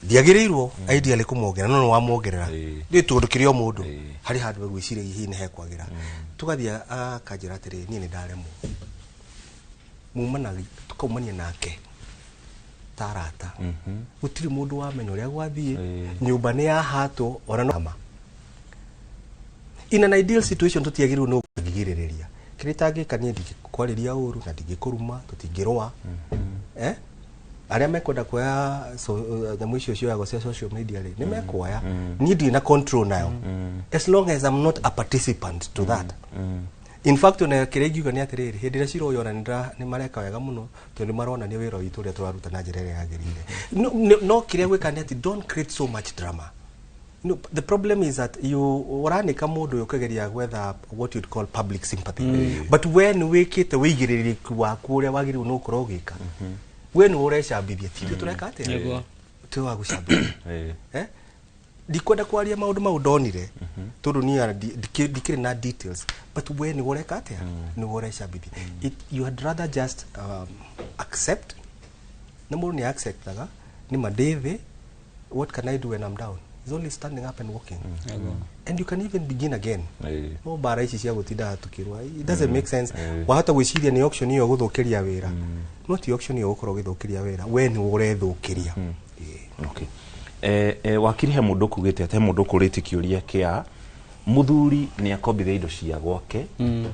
ndiagirirwo ideally kumuongerera no wamuongerera ndi tundukirio mundu hari handu gwicire hihi ne hekwagira tugathia akanjira atiri ni ndaremwo mumana tukaumania nake tarata gutiri mundu wamenya uria gwathie nyumba ni ya hato ona no in an ideal situation tutiagiru no kugigiriria kiritangi kanie ndikwariria uru na ndigikuruma tutingirwa aria mekwenda kuya the mwisho cio yago cia social media ri ni mekwaya ni ndi na control nayo as long as I'm not a participant to that in fact ona kiregiuga ni atiriri hindira ciro yona ni mareka wega muno to ni marona ni wira witu ria turaruta na njira ria yagirire no kiria gwika ni ati don't create so much drama No, the problem is that you oranika mundu yukageria gwetha what you'd call public sympathy. But when wikite wigiririku waku uria wagiru no kurogika. When urecambithia ti tureka ate. Niguo. Tu wa gucambithia. Ndikwenda kwaria maundu mau ndonire tondu ni dikire na details, but when ureka ate ni urecambithia. You had rather just accept. Na mundu ni acceptaga ni madeve. What can I do when I'm down? It's only standing up and walking. And you can even begin again. No bara ici cia gutinda tukirwa. It doesn't make sense. Wahota gwiciria ni auction iyo guthukiria wira. No ti auction iyo gukorwo githukiria wira. We ni urethukiria. Okay. Wakiri he mundu kugite ate mundu kuriti kiuria kia muthuri ni akombithe indo cia gwake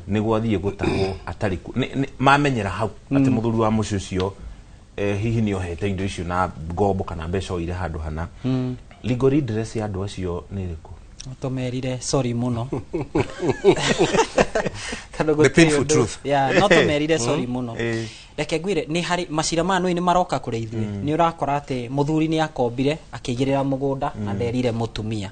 niguo athie gutahwo atari mamenyera hau ati muthuri wa mucucio hihi ni ohete indo icio na ngombo kana mbeca ire handu hana. Legal redress ya andu acio ni riku? Tomerire sorry muno. The painful truth. Yeah, no tomerire sorry muno. Reke ngwire ni hari macira manu ni maroka kuri ithuĩ. Ni urakora ati muthuri ni akombire akigirira mugunda na nderire mutumia.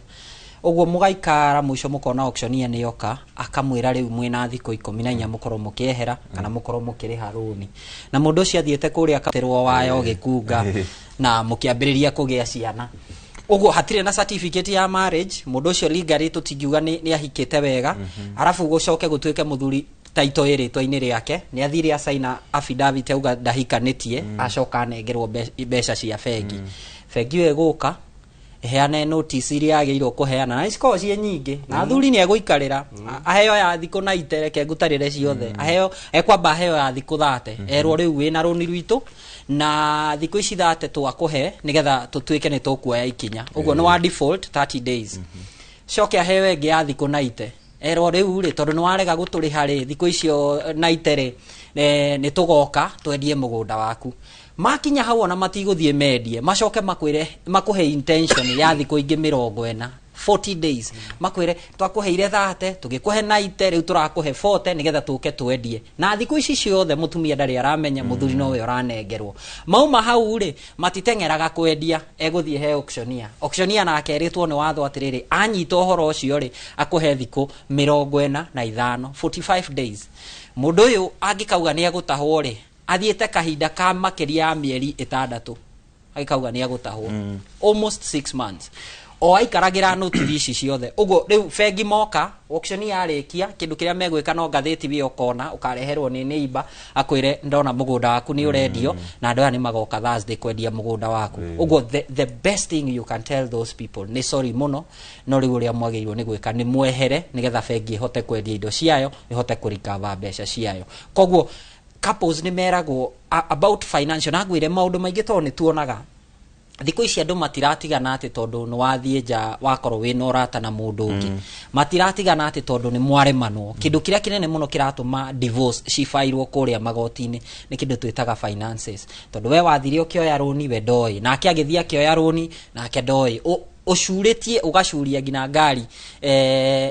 Ogwo mugaikara mwisho mukona auction ni yoka akamwira riu mwina thiko 14 mukoro mukiehera kana mukoro mukiriha runi na mundu cio athiete kuria akaterwo wayo gikunga na mukiambiriria kugia ciana. Ogwo hatire na certificate ya marriage, mundu cio legally tutingiuga ni ahikite wega, arafu gucoke gutuike muthuri title iritwa-ini riake ni athire asaina affidavit auga ndahikanitie acoka negerwo mbeca cia bengi. Bengi eguka heane notice iria agirwo kuheana na isiko cie nyingi na thuri ni eguikarira aheo ya thiko na itereke ngutarire ciothe aheo ekwamba aheo ya thiko 30 erwo riu wina runi rwitu na thiko ici 30 twakuhe nigetha tutuike ni tukuoya ikinya uguo no wa default 30 days coke aheo enge ya thiko 90 erwo riu ri tondu ni warega guturiha ri thiko icio 90 ri ni tugoka twendie mugunda waku. Makinya hau ona matiguthie medie macoke makuhe intention ya thiko ingi 40 40 days makwire twakuheire 30 tugikuhe 90 riu turakuhe 40 nigetha tuke twendie na thiko ici ciothe mutumia ndari aramenya muthuri no we uranengerwo mauma hau ri matitengeraga kwendia eguthie he auctionia na akeritwo ni watho atiriri anyita horo ucio ri akuhe thiko 45 45 days mundu uyu angikauga ni agutahwo ri athiete kahinda ka makiria ya mieri 6 agikauga ni agutahwo almost 6 months o aikaragira notice ici ciothe ugo riu bengi moka auction yarikia kindu kiria megwika no ngatheti wi okona ukareherwo ni neighbor akwire ndona mugunda waku ni urendio na andu aya ni magoka Thursday kwendia mugunda waku ugo the best thing you can tell those people ni sorry muno no riu uria mwagirwo ni gwika ni mwehere nigetha bengi hote kwendia indo ciayo ihote kurikava mbeca ciayo koguo couples ni meragwo about financial nagwire maundu maingi to ni tuonaga thiko ici andu matiratigana ati tondu ni wathie nja wakorwo wina urata na mundu ungi matiratigana ati tondu ni mwaremanwo kindu kiria kinene muno kiratuma divorce cifairwo kuria magoti-ini ni kindu twitaga finances tondu we wathire ukioya roni we ndoi na akiagithia akioya roni na ake ndoi ucuritie ugacuria ngina ngari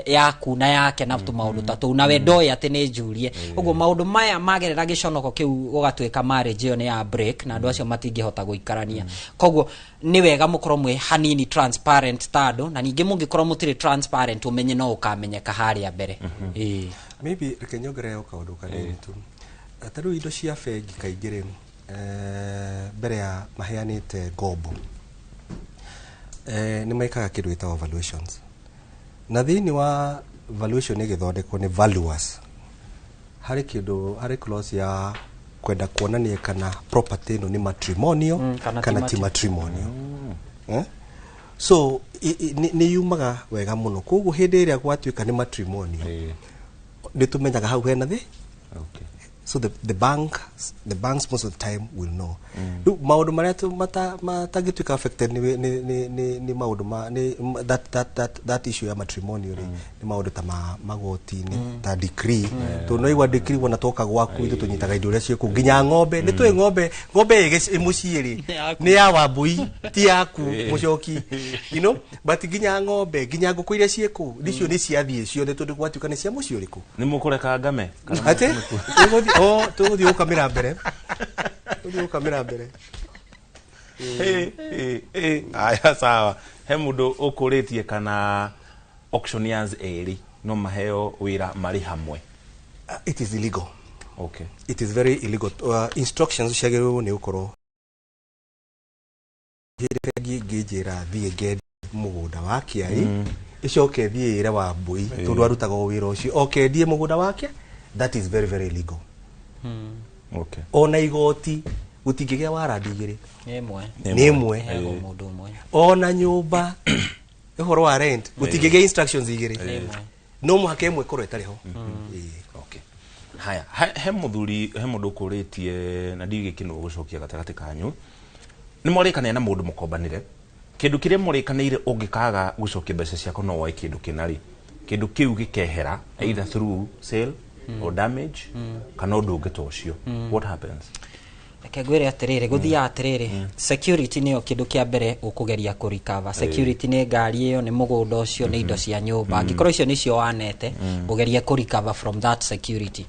yaku na yake na maundu tatu na we ndoi ati ni njurie uguo maundu maya magerera giconoko kiu ugatwika marriage yo ni ya break na andu acio matingihota guikarania koguo ni wega mukorwo mwe hanini transparent tado na ningi mungikorwo mutire transparent umenye no ukamenyeka haria mbere maybe rekenyogere ukaundu kanini tu taru indo cia bengi kaingire mbere ya maheanite ngombo ni maikaga kindu gitagwo valuations na thiini wa valuation igithondekwo ni valuers hari kindu hari clause ya kwenda kuonania kana property no ni matrimonial kana ti matrimonial so ni yumaga wega muno koguo hindi iria gwatuika ni matrimonial ni tumenyaga hau hena thi so the banks most of the time will know maundu maria matangituika affected ni maundu that issue ya matrimonial ni maundu ta magoti-ini ta decree to no igwa decree wona toka gwaku ithu tunyitaga indo iria ciku nginya ng'ombe ni twi ng'ombe imuciiri ni ya Wambui ti yaku mucoki but nginya ng'ombe nginya nguku iria ciku nicio ni ciathie ciothe tondu gwatuika ni cia muci uriku ni mukureka ngame ate tuguthi ukamira mbere aya sawa he mundu ukuritie kana auctioneers eri no maheo wira mari hamwe. It is illegal. Okay. It is very illegal. Instructions shagero ne ukoro gejera thie mugunda wake ai icoke thie ira wa mbui tondu arutaga wira ucio oke thie mugunda wake. That is very very illegal. Okay. Ona igoti gutingigia warandi igiri ni imwe mundu umwe ona nyumba ihoro wa rent gutingigia instructions igiri no muhaka imwe korwo itariho. Okay. Haya he muthuri he mundu kuritie na ndigi kinu gucokia gatagati kanyu ni morikane na mundu mukombanire kindu kiria morikaneire ungikaga gucokia mbeca ciako no wai kindu kinari kindu kiu gikehera either through sale or damage kana undu ungi ucio. What happens? Kegwere atirire guthia atirire security niyo kindu kia mbere ukugeria kurikava. Security ni ngari iyo ni mugunda ucio ni indo cia nyumba angikoro icio nicio wanete ugeria kurikava from that security.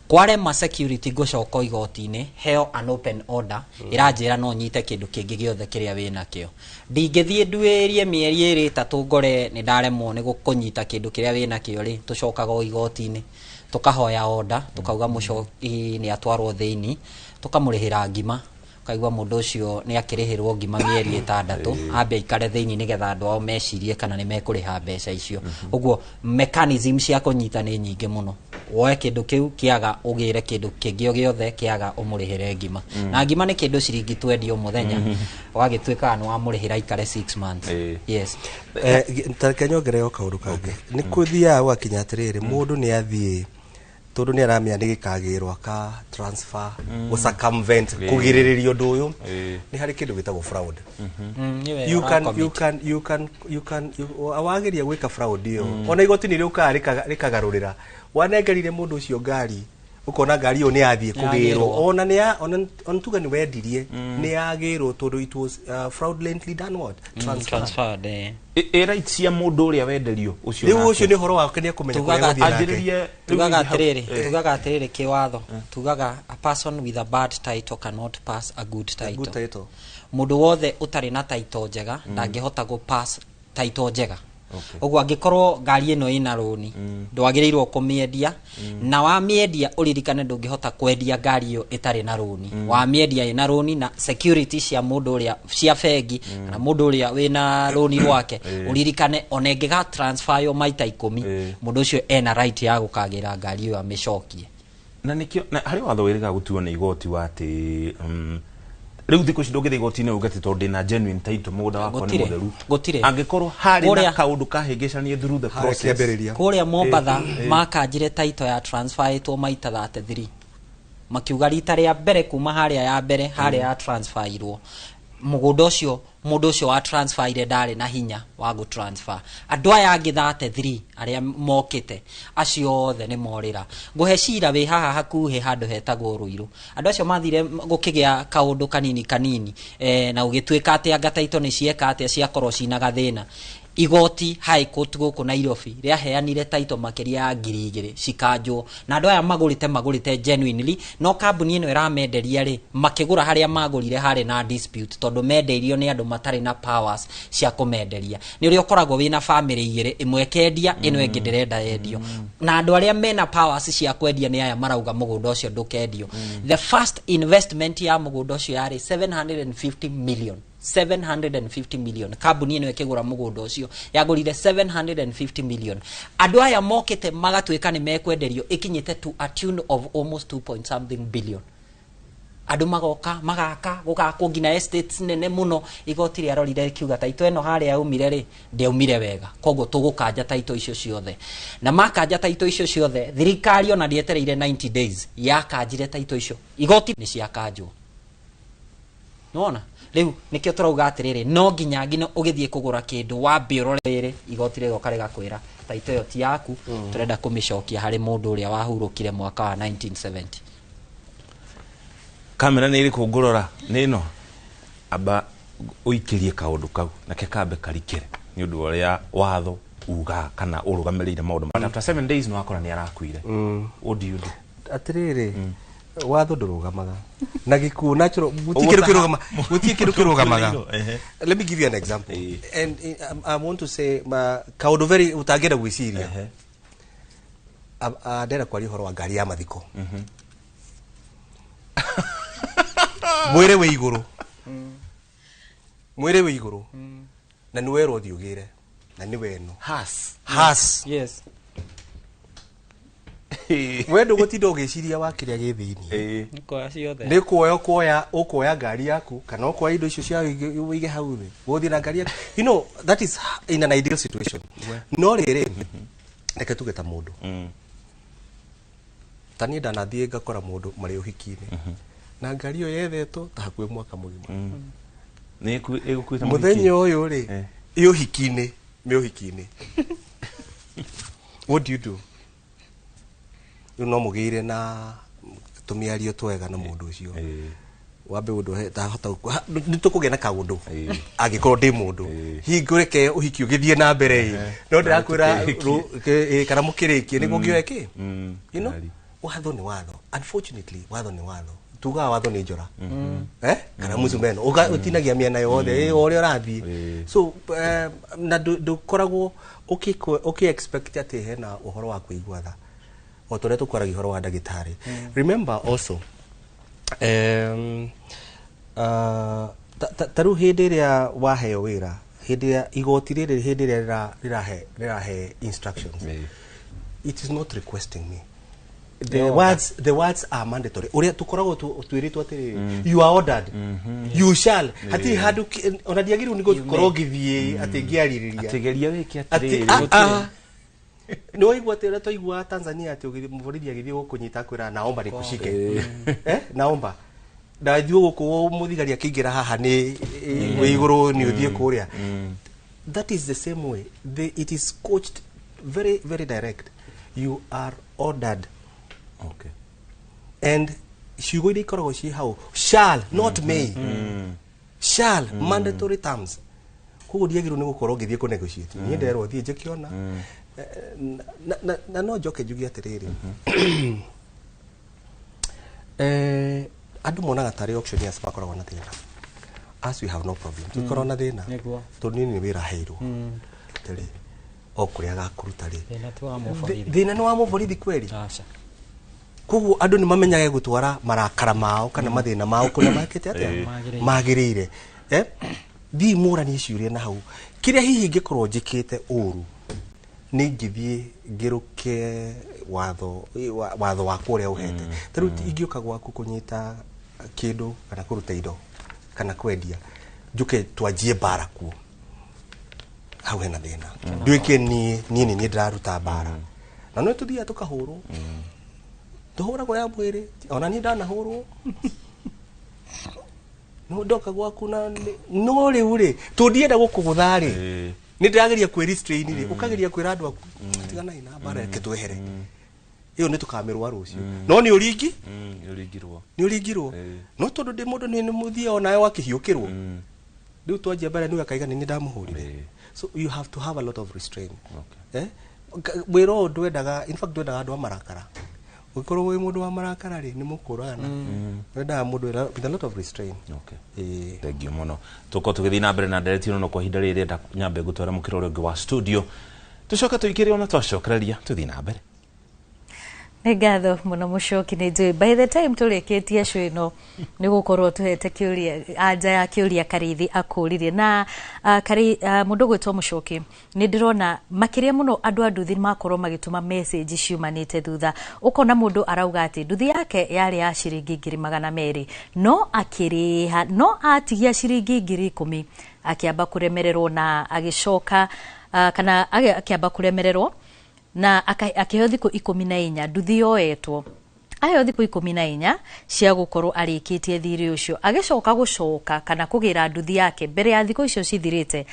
Kware ma security gucoka igoti-ini heo an open order iranjira no nyite kindu kingi giothe kiria wina kio. Ndingithie ndwerie mieri iri tatu ngore ni ndaremwo ni gukunyita kindu kiria wina kio ri tucokaga igoti-ini tukahoya order tukauga mucoki ni atwarwo thiini tukamurihira ngima kaigwa mundu ucio ni akirihirwo ngima mieri 6 ambe ikare thiini nigetha andu ao mecirie kana ni mekuriha mbeca icio. Uguo mechanism cia kunyita ni nyingi muno. Woe kindu kiu kiaga ugire kindu kingi giothe kiaga umurihire ngima na ngima ni kindu ciringi 20 muthenya wagitwika anu amurihira ikare 6 months. Yes. Tarikanyongere yo kaundu kangi ni kuthia wakinya atiriri mundu ni athie tondu ni aramia ni gikagirwa ka transfer go circumvent kugiriria undu uyu ni hari kindu gitagwo fraud. You can awagiria gwika fraud iyo ona igoti ni riuka rikagarurira wanengerire mundu ucio ngari ukona ngari yo ni athie kugirwo ona ni ontuga ni wendirie ni agirwo tondu it was fraudulently done what transferred right cia mundu uria wenderio ucio riu ucio ni horo wake ni kumenya kuria tugaga atiriri kiwatho tugaga a person with a bad title cannot pass a good title. Mundu wothe utari na title njega ndangihota go pass title njega. Ogwa gikorwo ngari ino ina roni ndwagirirwo kumiendia na wa miendia uririkane ndungihota kwendia ngari yo itari na roni wa miendia ina roni na security cia mundu uria cia fegi na mundu uria wina roni rwake uririkane onengiga transfer yo maita 10 mundu ucio ena right ya gukagira ngari yo amicokie na nikio na hari watho wiriga gutuo na igoti wati riu thiko cidonge igoti-ini ugati tondu na genuine title mugunda wakwa ni mutheru angikorwo hari na kaundu kahingicanie through the process kuria Mombatha makanjire title ya transfer itwo maita 33 makiuga rita ria mbere kuma haria ya mbere haria ya transfer irwo mugunda ucio mundu ucio wa transfer ire ndari na hinya wa go transfer andu aya angi 33 aria mokite acio othe ni morira nguhe cira wi haha hakuhi handu hetagwo Ruiru andu acio mathire gukigia kaundu kanini na ugitwika ati anga taito ni cieka ati ciakorwo cina gathina igoti high court guku Nairobi ria heanire taito makiria ya 2,000 cikanjwo na andu aya magurite genuinely no kambuni ino iramenderia ri makigura haria magurire hari na dispute tondu mendeirio ni andu matari na powers cia kumenderia ni uri ukoragwo wina family igiri imwe kendia ino ingi ndirenda yendio na andu aria mena powers cia kwendia ni aya marauga mugunda ucio ndukendio. The first investment ya mugunda ucio yari 750 million kambuni ino ikigura mugunda ucio yagurire 750 million andu aya mokite magatwika ni mekwenderio ikinyite to a tune of almost 2.something billion andu magoka magaka gugakwo ngina estates nene muno igoti ria rorire kiuga taito eno haria umire ri ndeumire wega koguo tugukanja taito icio ciothe na makanja taito icio ciothe thirikari ona ndietereire 90 days yakanjire taito icio igoti ni ciakanjwo nona riu nikio turauga atiriri no nginya ngino ugithie kugura kindu wa biororere igoti rigo karega kwira taito yo ti yaku turenda kumicokia hari mundu uria wahurukire mwaka wa 1970 kamera ni iri kungurora nino aba uikirie kaundu kau na kekambe karikire ni undu uria watho uga kana urugamirire maundu after 7 days no akora ni arakuire what do you do atiriri watho ndurugamaga na giku natural gutie kiru kirugamaga. Let me give you an example. And I want to say kaundu very utangenda gwiciria ndera kwari horo wa ngari ya mathiko mwire we iguru na niwe rothi ugire na niwe no has yes wendo gutinda ugiciria wakiria githini nikoya ciothe nikuoya ukoya ngari yaku kana ukoya indo icio cia wige hau thi guthi na ngari yaku. You know, that is in an ideal situation. No riri reke tugeta mundu tani ndanathie ngakora mundu mari uhiki-ini na ngari yo yethetwo ta hakuhe mwaka mugima ni igukwita muthenya uyu ri ihiki-ini mihiki-ini. What do you do? No mugire na tumiario twega na mundu ucio wambe undu ta hota nitukugia na kaundu agikorwo ndi mundu hingureke uhiki ugithie na mbere no ndirakwira kana mukirikie ni gungioe ki you know watho ni watho. Unfortunately watho ni watho tuga watho ni njora kana muzumeno utinagia miena yothe ore rathi so na dukoragwo expect ati hena uhoro wa kuigwa tha otore tukoragi horo wa ndagitari. Remember also taru hindi iria waheo wira hindi iria igoti riri hindi iria rirahe instructions it is not requesting me. The words are mandatory. Uria tukoragwo twiritwo atiri you are ordered you shall hati hadu onadiagiru ni gukorwo githie ati ngiaririria ategeria wiki atiri no igwa tera to igwa Tanzania ati muborithi agithie gukunyita kwira naomba nikushike naomba da thiu guku muthigari akingira haha ni iguru ni uthie kuria. That is the same way it is coached very very direct. You are ordered. Okay. And shigo ide korogwo shi how shall not may shall mandatory terms kugo diagiru ni gukorwo ngithie ku negotiate ni ndero thie njikiona na no joke jugi atiriri andu monaga tari auctioneers bakoragwo na thina as we have no problem tukorwo na thina tonini ni wira heirwo tari okuria gakuruta ri thina ni wa muborithi kweli kugu andu ni mamenyage gutwara marakara mao kana mathina mao kuna makete atia magirire thi murani ciuria na hau kiria hihi ngikorwo njikite uru ni ngithie ngiruke watho wa kuria uhete taru ingioka gwaku kunyita kindu kana kuruta indo kana kwendia njuke twanjie bara ku hau hena thina nduike ni ndiraruta bara na no tuthia tukahurwo tuhuragwo ya mwiri ona ni ndanahurwo no ndoka gwaku na no riu ri tundienda gukuguthari ni ndirageria kwi restrain ri ukageria kwira andu aku tigana ina bara ke twehere iyo ni tukamirwa rucio no ni uringi ni uringirwo no tondu ndi mundu ni muthia ona yo akihiukirwo riu twanjia bara ni akaiga ni ndamuhurire. So you have to have a lot of restraint. Wiro ndwendaga in fact ndwendaga andu amarakara ukorwo wi mundu wa marakara ri ni mukurana wenda mundu with a lot of restraint. Okay. Thank you muno tuko tugithi na mbere na ndereti no kwa hinda riri nda nyambe gutwara mukiro uri wa studio tucoka tuikire ona twacokereria tuthi na mbere ngatho muno mucoki ni njui by the time tureketie show ino ni gukorwo tuhete kiuria anja ya kiuria Karithi akuririe na mundu gwitwo Mucoki ni ndirona makiria muno andu nduthi makorwo magituma message ciumanite thutha ukona mundu arauga ati nduthi yake yari ya ciringi 200,000 no akiriha no atigia ciringi 10,000 akiamba kuremererwo na agicoka kana akiamba kuremererwo na akiheo thiku 14 nduthi yoetwo ayo thiku 14 cia gukorwo arikitie thiri ucio agicoka gucoka kana kugira nduthi yake mbere ya thiku icio cithirite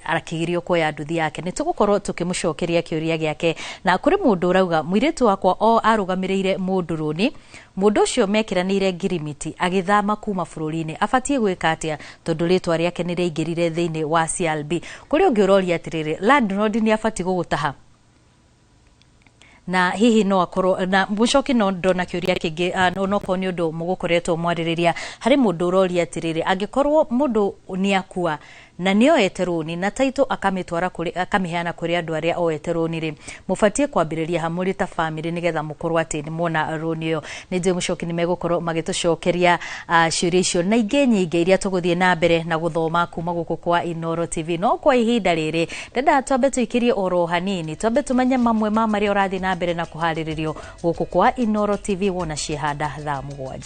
akigirio kuoya nduthi yake ni tugukorwo tukimucokeria kiuria giake na kuri mundu urauga mwiritu wakwa o arugamirire munduruni mundu ucio mekiranire ngirimiti agithama kuma bururi-ini abatie gwika atia tondu ritwa riake ni riingirire thiini wa CLB kuri ungi uroria atiriri landlord ni abatie gugutaha na hihi no akorwo na mucoki no ndona kiuria kingi no ko ni undu mugukoretwo mwaririria hari mundu uroria atiriri angikorwo mundu ni akua na nioete roni na taito akamitwara kuri akamiheana kuri andu aria oete roni ri mufatie kwambiriria hamuri ta family nigetha mukorwo ati ni mona roni yo nije mucoki ni megukorwo magitucokeria ciuria icio na inge nyinge iria tuguthie na mbere na guthoma kuma guku kwa Inoro TV no kwa ihinda riri ndenda twambe tuikirie oro hanini twambe tumenye mamwe ma maria urathi na mbere na kuhariririo guku kwa Inoro TV wona ciehanda thaa 7.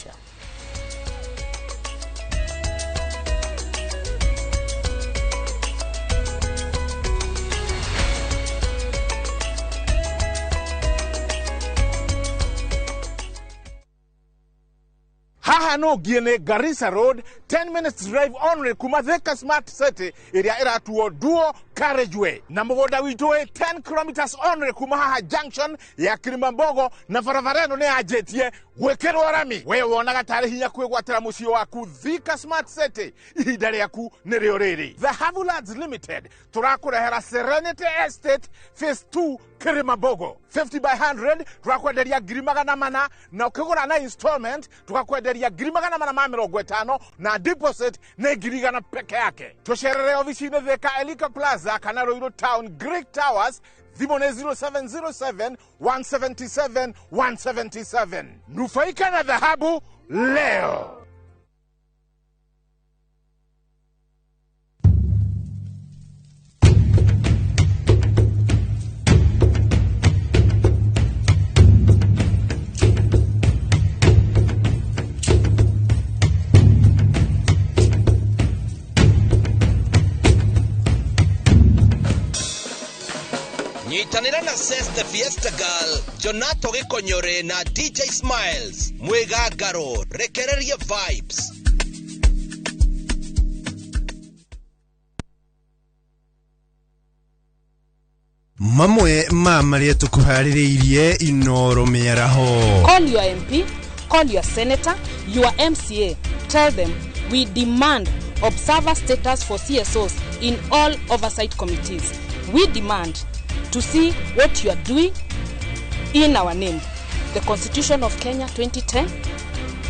Haha no giene Garissa Road 10 minutes drive only kuma Thika Smart City area iratuo dual carriageway na mugoda witwe 10 kilometers only kuma haha junction ya Kilimambogo na barabarano ne ajetie gwekerwo rami we wonaga tari hinya kwigwatira mucio waku Thika Smart City ihinda riaku ni rio riri. The Havulads Limited turakurehera Serenity Estate phase 2 Kilimambogo 50 by 100 turakwenderia $400 na ukigura na installment tukakwenderia $50 na deposit na $100 peke yake. Tusherere ofisini Thika Elika Plaza kana Ruiru Town Greek Towers Thimone 0707 177 177. Nufaika na dhahabu leo. Nyitanira na Seste Fiesta Girl, Jonato Gikonyore na DJ Smiles, Mwegagaro, rekereria vibes. Mamwe maria tukuhaririirie Inoro miaraho. Call your MP, call your senator, your MCA. Tell them we demand observer status for CSOs in all oversight committees. We demand to see what you are doing in our name. The Constitution of Kenya 2010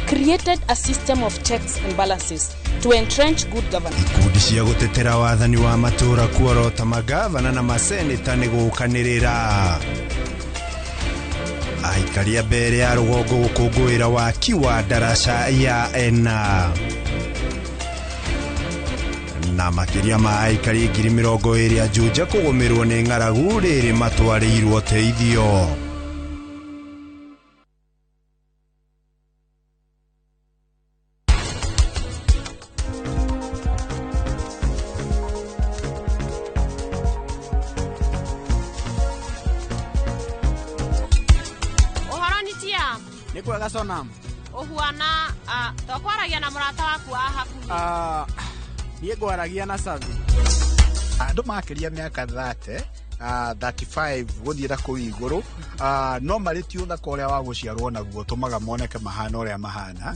created a system of checks and balances to entrench good governance. Ikundi cia gutetera wathani wa matura kuorota magavana na maseneta nigukanirira. Aikaria mbere ya rugongo gukungwira waki wa darasha ya ena. Na makiria ma aikari 20,000 a Juja kugumirwo ni ng'aragu riri matwarirwo teithio. Ohoroni tia ni kwega Sonam ohuana tokwaragia na murata waku hakuhi niĩ ngwaragia na Savi. Andũ makĩria mĩaka 35 gũthiĩra kũu igũrũ no marĩ ti ũthaka ũrĩa wa gũciarwo naguo tũmaga moneke mahana ũrĩa mahana.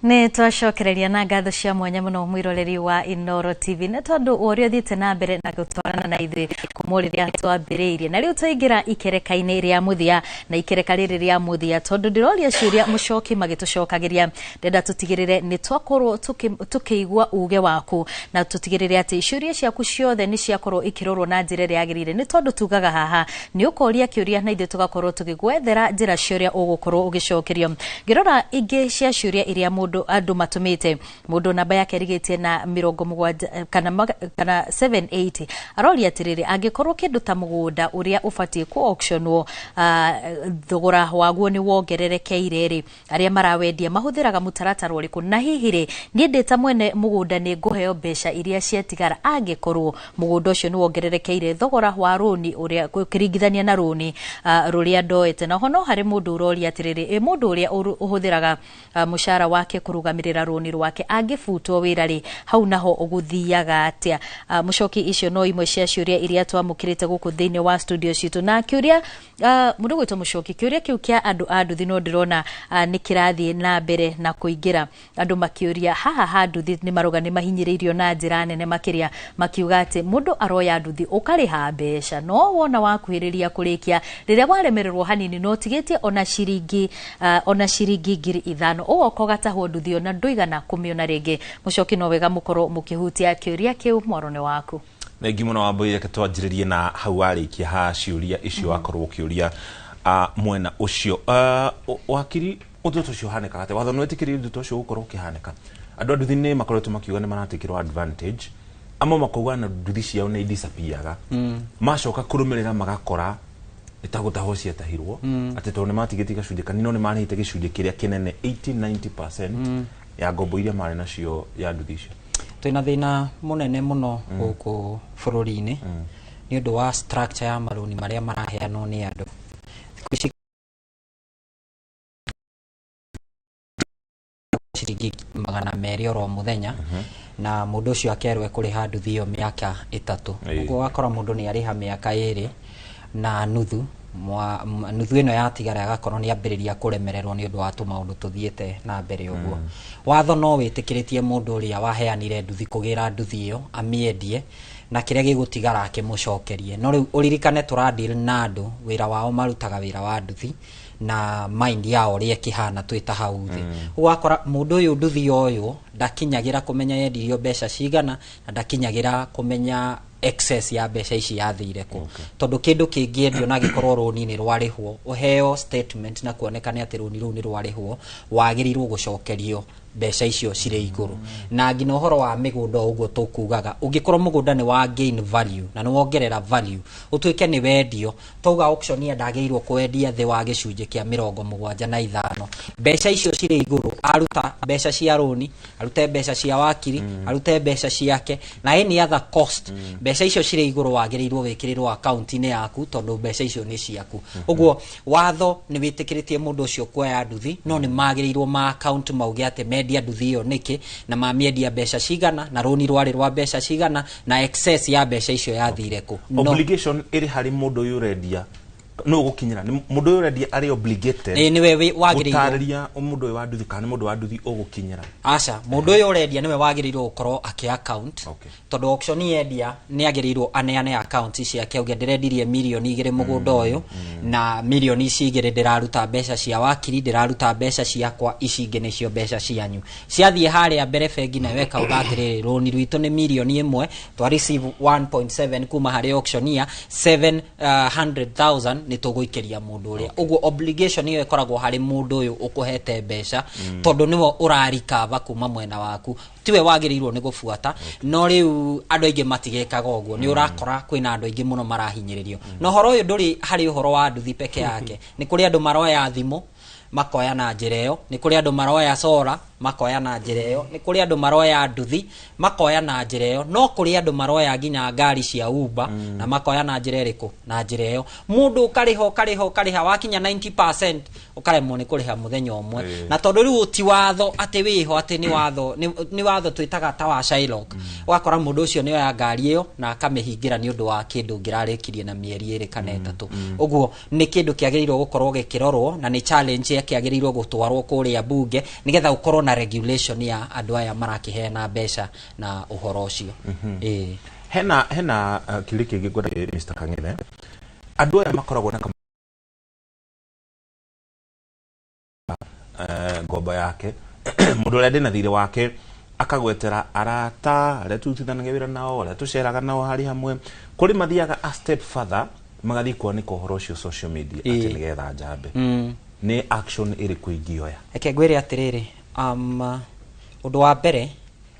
Ni twacokereria na ngatho cia mwanya muno mwiroreri wa Inoro TV na tondu urio thite na mbere na gutwarana na ithe kumuriria twambiriirie na riu twaingira ikereka-ini ria muthia na ikereka riri ria muthia tondu ndiroria ciuria mucoki magitucokagiria ndenda tutigirire ni twakorwo tukiigua uge waku na tutigirire ati ciuria ciaku ciothe ni ciakorwo ikirorwo na njira ria yagirire ni tondu tugaga haha ni ukoria kiuria na ithe tugakorwo tugigwethera njira ciuria ugukorwo ugicokerio ngirora ingi cia ciuria iria andu matumite mundu namba yake rigitie na 70 kana 780 aroria atiriri angikorwo kindu ta mugunda uria ufatie ku auctionwo thogora waguo ni wongererekeire ri aria marawendia mahuthiraga mutaratara uriku na hihi ri ni ndeta mwene mugunda ni nguheo besha iria cietigara angikorwo mugunda ucio ni wongererekeire thogora wa roni uria kuringithania na roni ruria ndoete na hono hari mundu uroria atiriri mundu uria uhuthiraga mushara wake oke kurugamirira roni rwake angifutwo wira ri hau naho uguthiaga atia mucoki icio no imwe cia ciuria iria twamukirite guku thiini wa studio citu na kiuria mundu gwitwo mucoki kiuria kiu kia andu a nduthi no ndirona ni kirathie na mbere na kuingira andu makiuria haha ha nduthi ni maroga ni mahinyiririo na njira nene makiria makiuga ati mundu aroya nduthi ukariha mbeca no wona wakuhiriria kurikia riria waremererwo hanini no tigetie ona shiringi 5,000 ugo gatahwo nduthi ona nduigana kumiona ringi mucoki no wega mukoro mukihutia kiuria kiu mwarone waku Nengi muno wamboire ketwanjiririe na hau arikia ha ciuria icio akorwo kiuria mwena ucio wakiri undu tucio haneka ate watho no etikiri undu tucio gukorwo kihaneka andu nduthi ni makoretwo makiuga ni maratikirwo advantage amo makuga na nduthi ciao ni disappearaga macoka kurumirira magakora itagutaho ciatahirwo ati to ni matigiti gacunje kanino ni manite gicunje kiria kinene 80-90% ya ngombo iria mari nacio ya nduthi icio twina thina munene muno guku bururi-ini ni undu wa structure ya maruni maria maraheanwo ni andu ciringi 200 oro muthenya na mundu ucio akerwe kuriha nduthi iyo miaka 3 uguo wakora mundu ni ariha miaka 2 na nuthu nuthu ino yatigara agakorwo ni ambiriria kuremererwo ni undu wa tumaundu tuthiete na mbere uguo watho no witikiritie mundu uria waheanire nduthi kugira nduthi iyo amiendie na kiria gigutigara akimucokerie no riu uririkane turadeal na andu wira wao marutaga wira wa nduthi na mind yao ria kihana twita hau thi wakora mundu uyu nduthi uyu ndakinyagira kumenya yendirio mbeca cigana na ndakinyagira kumenya excess ya mbeca ici yathire ku tondu kindu kingiendio na gikorwo roni ni rwarihwo uheo statement na kuonekana ati roni ru ni rwarihwo wagirirwo gucokerio mbeca icio cire iguru na ngina uhoro wa migunda uguo tukugaga ungikorwo mugunda ni wa gain value na ni wongerera value utwike ni wendio tuga auction ya ndageirwo kwendia the wa gicunje kia 75 mbeca icio cire iguru aruta mbeca cia roni arute mbeca cia wakiri arute mbeca ciake na any other cost mbeca icio cire iguru wagirirwo wikirirwo account ini yaku tondu mbeca icio ni ciaku uguo watho ni witikiritie mundu ucio kuoya nduthi no ni magirirwo ma account mauge ati media nduthi iyo niki na mamiedia mbeca cigana na roni rwari rwa mbeca cigana na excess ya mbeca icio yathire ku obligation iri hari mundu yurendia no gukinyira mundu yurendia ari obligated niwe wagirirwo gutariria mundu wa nduthi kana mundu wa nduthi ugukinyira aca mundu yurendia niwe wagirirwo gukorwo aki account tondu auction yendia ni agirirwo aneane account ciake uge ndirendirie milioni 2 mugunda uyu na milioni ici 2 ndiraruta mbeca cia wakiri ndiraruta mbeca ciakwa ici ingi nicio mbeca cianyu ciathie haria mbere bengi na weka ugatiriri roni rwitu ni milioni 1 twa receive 1.7 kuma hari auction ya 700,000 ni tuguikeria mundu uria uguo obligation iyo ikoragwo hari mundu uyu ukuhete mbeca tondu niwo urarikava kuma mwena waku tiwe wagirirwo ni gufuata no riu andu aingi matigekaga uguo ni urakora kwina andu aingi muno marahinyiririo no horo uyu nduri hari uhoro wa nduthi peke yake ni kuri andu maroya thimu makoya na njireo ni kuri andu maroya sora makoya na njireo ni kuri andu maroya nduthi makoya na njireo no kuri andu maroya nginya ngari cia Uber na makoya na njireriko na njireo mundu kariha wakinya 90% ukaremwo ni kuriha muthenya umwe na tondu riu ti watho ati wiho ati ni watho twitaga ta wa Shylock wakora mundu ucio ni oya ngari iyo na akamihingira ni undu wa kindu ngirarikirie na mieri 2 kana 3 uguo ni kindu kiagirirwo gukorwo gikirorwo na ni challenge kiagirirwo gutwarwo kuria bunge nigetha ukorwo na regulation ya andu aya marakiheana mbeca na uhoro ucio hena kiliki gigwada Mr. Kang'ethe andu aya makoragwo na ngombo yake mundu uria ndina thire wake akagwetera arata aria tutithanagia wira nao aria tuceraga nao hari hamwe kuri mathiaga a step further magathi kuonika uhoro ucio social media ati nigetha njambe ni action iri kuingioya eke gwire atiriri undu wa mbere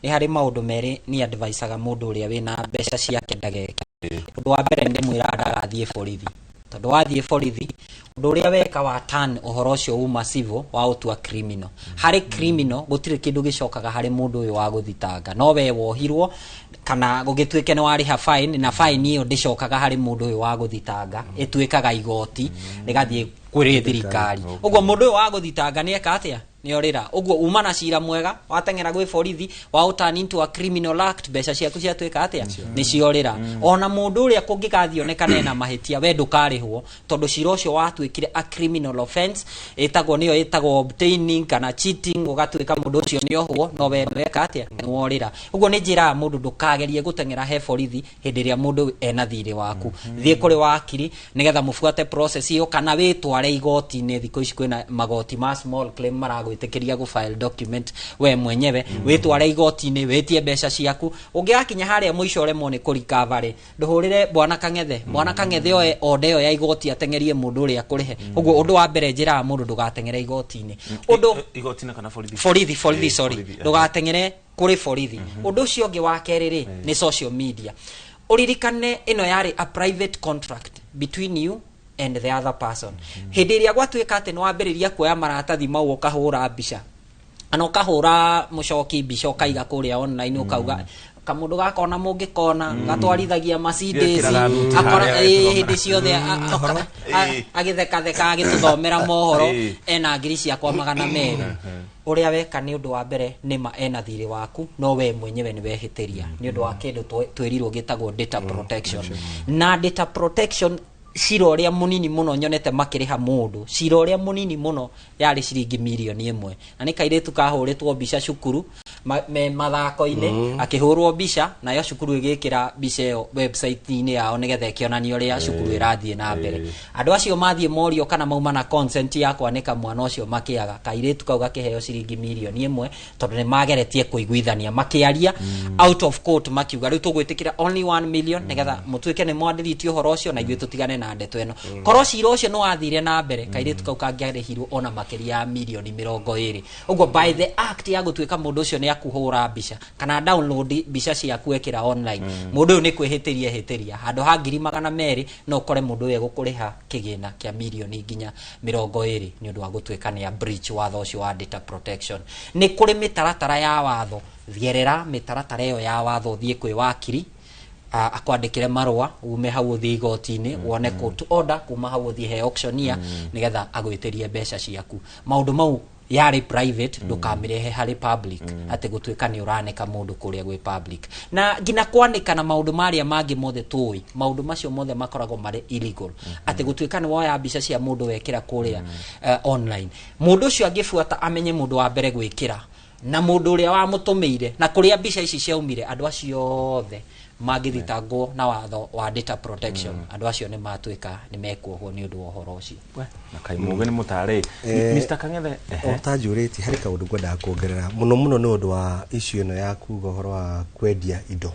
ni hari maundu meri ni adviceaga mundu uria wina mbeca ciake ndageka undu wa mbere ndi mwira ndagathie borithi tondu wathie borithi undu uria weka wa turn uhoro ucio uma civil wa utua criminal hari criminal gutire kindu gicokaga hari mundu uyu wa guthitanga no we wohirwo kana gugituike ni wariha fine na fine iyo ndicokaga hari mundu uyu wa guthitanga ituikaga igoti rigathie kuri thirikari uguo mundu uyu wa guthitanga ni eka atia niorira uguo uma na cira mwega watengera gwi borithi wa turn into a criminal act mbeca ciaku ciatuika atia ni ciorira ona mundu uria kungikathionekana na mahitia we ndukarihwo tondu cira ucio watuikire a criminal offense etagwo niyo etagwo obtaining kana cheating ugatuika mundu ucio niohwo no we weka atia niorira uguo ni njira mundu ndukagerie gutengera he borithi hindi ria mundu ena thiri waku thie kuri wakiri nigetha mufuate process iyo kana witware igoti-ini thiko ici kwina magoti ma small claim maragwitikiria gu file document we mwenyewe witware igoti-ini wetie mbeca ciaku ungiakinya haria mwisho remo ni kurikavare nduhurire bwana Kangethe oe odeo ya igoti atengerie mundu uria kurihe uguo undu wa mbere njira mundu ndugatengere igoti-ini undu igoti-ini kana borithi sorry ndugatengere kuri borithi undu ucio ungi wa keriri ni social media uririkane ino yari a private contract between you and the other person hindi iria gwatuika ati no ambiriria kuoya maratathi mau ukahura mbica ana ukahura mucoki mbica ukaiga kuria online ukauga kamundu gakona mungikona gatwarithagia Mercedes akora hindi ciothe agitheka agituthomera mohoro ena ngiri ciakwa 200 uria weka ni undu wa mbere nima ena thiri waku no we mwenyewe ni wehitiria ni undu wa kindu twirirwo gitagwo data protection na data protection cira uria munini muno nyonete makiriha mundu cira uria munini muno yari ciringi milioni 1 na ni kairetu kahuritwo mbica cukuru mathako-ini akihurwo mbica na yo cukuru igikira mbica yo website-ini yao nigetha kionani uria cukuru irathie na mbere andu acio mathie morio kana mauma na consent ya kwanika mwana ucio makiaga kairetu kauga kiheo ciringi milioni 1 tondu ni mageretie kuiguithania makiaria out of court makiuga riu tugwitikira only 1 million nigetha mutuike ni mwandiritio horo ucio na ithuĩ tutigane na ndeto eno korwo cira ucio no wathire na mbere kairetu kau kangiarihirwo ona makiria ya milioni 20 uguo by the act ya gutuika mundu ucio ni akuhura mbica kana download mbica ciaku ekira online mundu ni kwihitiria hitiria handu ha 200 no kore mundu uyu gukuriha kigina kia milioni nginya 20 ni undu wa gutuika ni a breach watho ucio wa data protection ni kuri mitaratara ya watho thierera mitaratara iyo ya watho thie kwi wakiri akwandikire marwa ume hau uthi igoti-ini wone court order kuma hau uthi he auctioneer nigetha agwitirie mbeca ciaku maundu mau yari private ndukamirehe hari public ati gutuika ni uraneka mundu kuria gwi public na ngina kwanika na maundu maria mangi mothe tui maundu macio mothe makoragwo mari illegal ati gutuika ni woya mbica cia mundu wekira kuria online mundu ucio angifuata amenye mundu wa mbere gwikira na mundu uria wa mutumeire na kuria mbica ici ciaumire andu acio othe magithitangwo na watho wa data protection andu acio ni matuika ni mekuohwo ni undu wa horo ucio na kai muge ni mutare Mr. Kangethe otajuriti hari kaundu ngwenda kuongerera muno ni undu wa issue ino ya kuga horo wa kwendia indo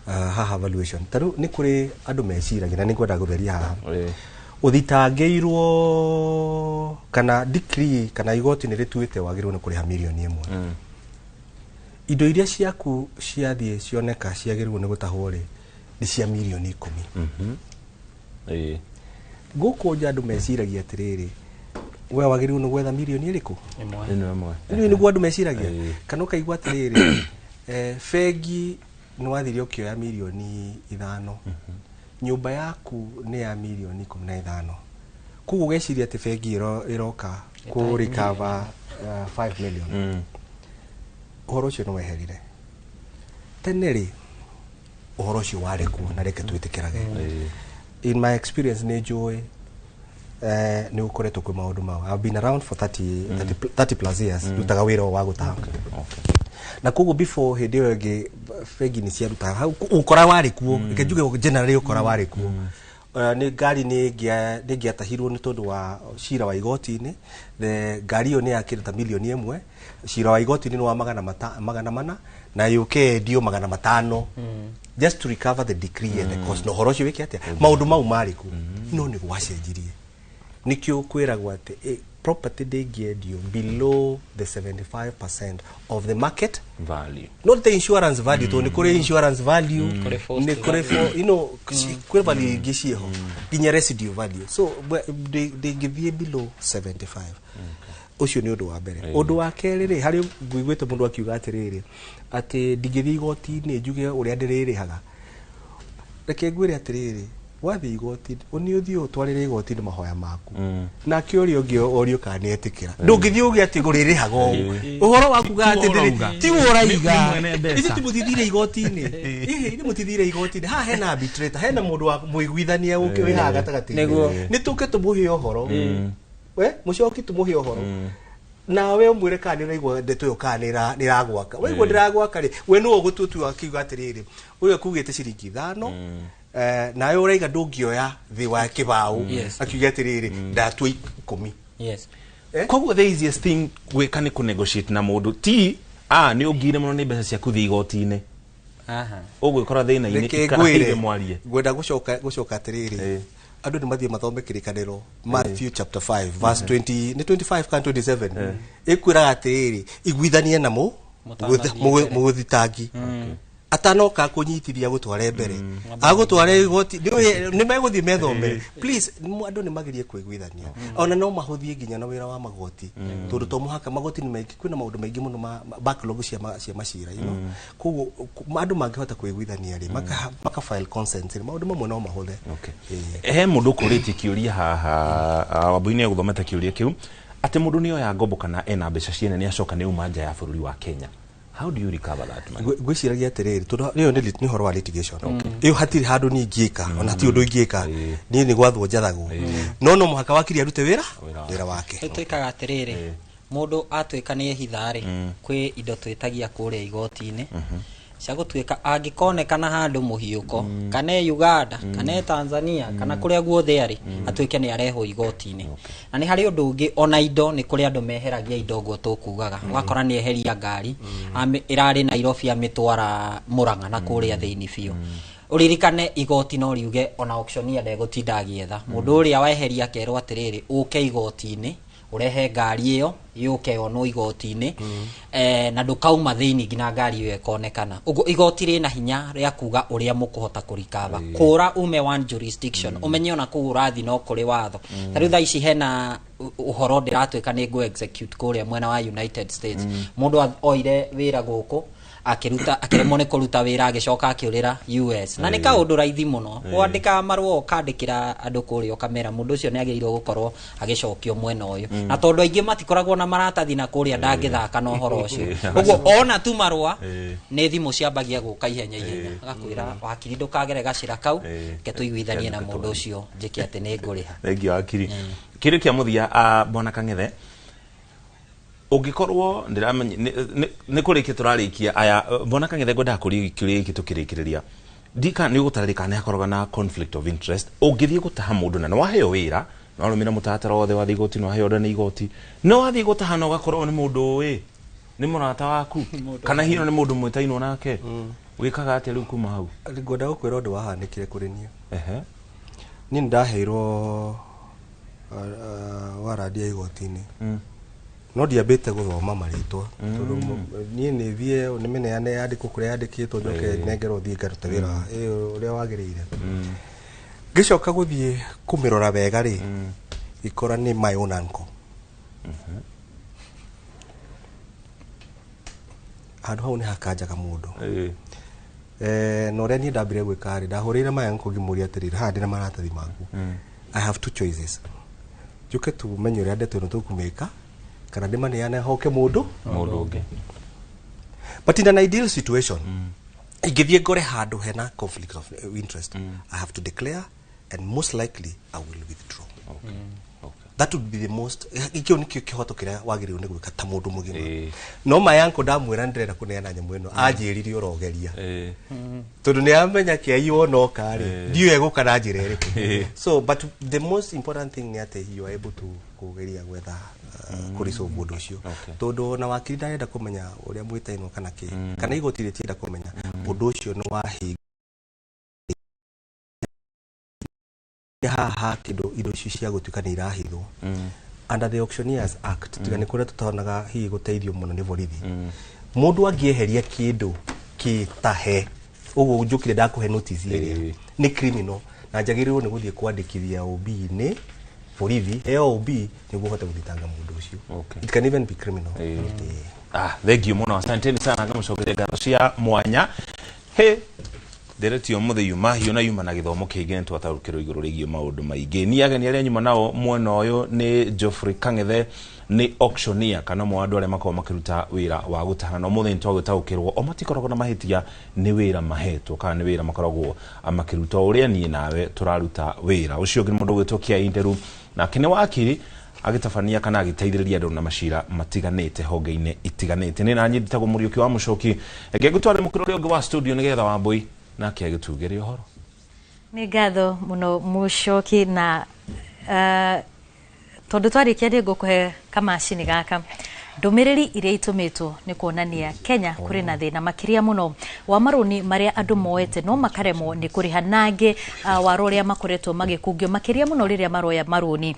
haha valuation taru ni kuri andu meciragira ni ngwenda gutheria haha uthitangirwo kana decree kana igoti ni rituite wagirwo ni kuriha milioni 1 indo iria ciaku ciathie cioneka ciagirwo ni gutahwo ri ni cia milioni 10 guku nja andu meciragia atiriri we wagirwo ni gwetha milioni iriku imwe ni gwa andu meciragia kana ukaigwa atiriri fegi ni wathirio ukioya milioni 5 nyumba yaku ni ya milioni 15 kugu geciria ati fegi iroka ku recover 5 million uhoro ucio no weherire teneri uhoro ucio wari ku na reke twitikirage in my experience ni joy ni ukoretwo kwi maundu mau I've been around for 30 plus years rutaga wira wa gutanga na kugu before hindi yo ngi fegi ni cia rutaga ukora wari ku ngejuge generally ukora wari ku ni gari ni ngiatahirwo ni tondu wa cira wa igoti-ini the gari yo ni yakirita milioni 1 cira wa igoti-ini ni wa magana mana na yuke dio 500 just to recover the decree and the cost no horo cio wiki atia maundu mau mariku no ni gwacenjirie nikio kwiragwo ati property ndingiendio below the 75% of the market value, not the insurance value to ni kuri insurance value ni kuri for kuri value gishiho ginya residual value, so they give below 75. Ucio ni undu wa mbere. Undu wa keri ri hari ngwigwete mundu akiuga atiriri ati ndigithi igoti-ini njuge uria ndiririhaga, reke ngwire atiriri wathi igoti uni uthi utwarire igoti ni mahoya maku na kiurio ngio orio kana etikira ndungithi ugi ati guririhaga uhoro waku ga ati ti uraiga ithi timutithire igoti-ini ni mutithire igoti-ini ha hena arbitrator hena mundu wa muiguithania uki wi haga gatagati ni tuke tumuhe uhoro we mucoki tumuhe uhoro nawe umwire kana uraigwa ndeto yo kana niragwaka waigwa ndiragwaka ri we no gututu akiuga atiriri uyo kugite ciringi 5 nawe uraiga ndungioya thi wa kibau akiuga atiriri ndatwa 10 yes koguo the easiest thing gwika ni ku negotiate na mundu ti ni ungire muno ni mbeca cia kuthi igoti-ini ugwikora thina-ini ikaraire mwarie gwenda gucoka atiriri andu ni mathie mathome kirikaniro Matthew chapter 5 verse 20 ni 25 kan 27 ikwira atiriri igwithanie na muguthitangi atanoka kunyitithia gutware mbere agutware igoti ni meguthie methomere please andu ni magirie kwigwithania ona no mahuthie nginya na wira wa magoti tondu to muhaka magoti ni maiki kwina maundu maingi muno backlog cia macira you know kugu andu mangihota kwigwithania ri maka file consent maundu mamwe no mahuthe he mundu kuriti kiuria haha wabuini ya guthometa kiuria kiu ati mundu ni oya ngombo kana ena mbeca ciene ni acoka ni uma nja ya bururi wa Kenya. How do you recover that man? Gwiciragia atiriri tondu niyo ni horo wa litigation iyo hatiri handu ni ngiika ona ti undu ngiika ni gwathwo njathagwo no muhaka wakiri arute wira wake twikaga atiriri mundu atwika ni ehithari kwi indo twitagia kuria igoti-ini cia gutwika angikonekana handu muhiuko kana Uganda kana Tanzania kana kuria guothe ari atwike ni areho igoti-ini na ni hari undu ungi ona indo ni kuria andu meheragia indo guo tukugaga wakora ni eheria ngari irari Nairobi amitwara Murang'a na kuria thiini biu uririkane igoti no riuge ona auctionia ndegutinda agietha mundu uria weheria kerwo atiriri uke igoti-ini urehe ngari iyo yuke ono igoti-ini na ndukauma thiini ngina ngari iyo ikonekana ugo igoti ri na hinya ria kuga uria mukuhota kurikava kura ume one jurisdiction umenye ona kuura thi no kuri watho tariu tha ici hena uhoro ndiratwika ni go execute kuria mwena wa United States mundu oire wira guku akiremwo ni kuruta wira agicoka akiurira US na ni kaundu raithi muno wandika marwo ukandikira andu kuria ukamera mundu ucio ni agirirwo gukorwo agicokio mwena uyu na tondu aingi matikoragwo na maratathi na kuria ndangithaka no horo ucio uguo ona tu marwa ni thimu ciambagia guka ihenya agakwira wakiri ndukagere gacira kau ke tuiguithanie na mundu ucio njiki ati ni nguriha thengi wakiri kiri kia muthia Bwana Kang'ethe ungikorwo ndiramenya ni kurikia turarikia aya Bwana Kang'ethe ngwenda kuri kiuria iki tukirikiriria ndika ni gutararika ni akoroga na conflict of interest ungithie gutaha mundu na waheo wira no rumira mutatara wothe wa igoti no heo ndani igoti no wathi gutaha no gakorwo ni mundu ni murata waku kana hino ni mundu mwitainwo nake wikaga ati riu kuma hau ngwenda gukwira undu wahanikire kuri niu ni ndaheirwo waradia igoti-ini no diabete guthoma maritwa tondu nie ni vie ni meneane yandiko kuria yandikitwo njoke nengero thie ngaruta wira uria wagirire gicoka guthie kumirora wega ri ikora ni my own uncle handu hau ni hakanjaga mundu no uria ni ndambire gwika ri ndahurire my uncle ngimuria atiriri ha ndina maratathi maku I have two choices juke tumenye uria ndeto ino tukumika kana ndimaneane hoke mundu ungi but in an ideal situation igithie gore handu hena conflict of interest I have to declare and most likely I will withdraw that would be the most ikio nikio kihoto kiria wagiriwe ni gwika ta mundu mugima no mayanko ndamwira ndirenda kuneana nyamu ino anjiriri urogeria tondu ni amenya kiaiwo no kari ndiyo eguka na njira iriku so but the most important thing ni ati you are able to kugeria gwetha kurisolve mundu ucio tondu na wakiri ndarenda kumenya uria mwitainwo kana ki kana igoti ritienda kumenya mundu ucio ni wahi ha kido ido icio cia gutuika ni irahithwo under the Auctioneers Act tiga ni kuria tutaonaga hihi guteithio muno ni borithi mundu angieheria kindu kitahe uguo njukire ndakuhe notice iria ni criminal na njagirirwo ni guthie kwandikithia OB ni borithi OB ni guhote guthitanga mundu ucio it can even be criminal thank you muno asanteni sana kama mshokeria ngatho cia mwanya ndereti omuthe yuma hiyo na yuma na githomo kiingi twatarukiro iguru rigio maundu maingi ni ageni aria nyuma nao mwena uyu ni Geoffrey Kangethe ni auctioneer kana mwandu aria makao makiruta wira wa gutahana omuthe ntwagutaukirwo o matikoragwo na mahitia ni wira mahetwo kana ni wira makoragwo amakiruta uria ni nawe turaruta wira ucio ngi mundu gwitokia interu na kine wakiri agitabania kana agiteithiriria andu na mashira matiganite honge-ine itiganite ni na nyitagwo Muriuki wa Mucoki ngegutware mukuru ungi wa studio nigetha Wambui na kiagitugeria horo ni ngatho muno Mucoki na tondu twarikia ndi ngukuhe kamacini gaka ndumiriri iria itumitwo ni kuonania Kenya kuri na thina makiria muno wa maruni maria andu moete no makaremo ni kuriha nange wa roria makoretwo magikungio makiria muno riria maroya maruni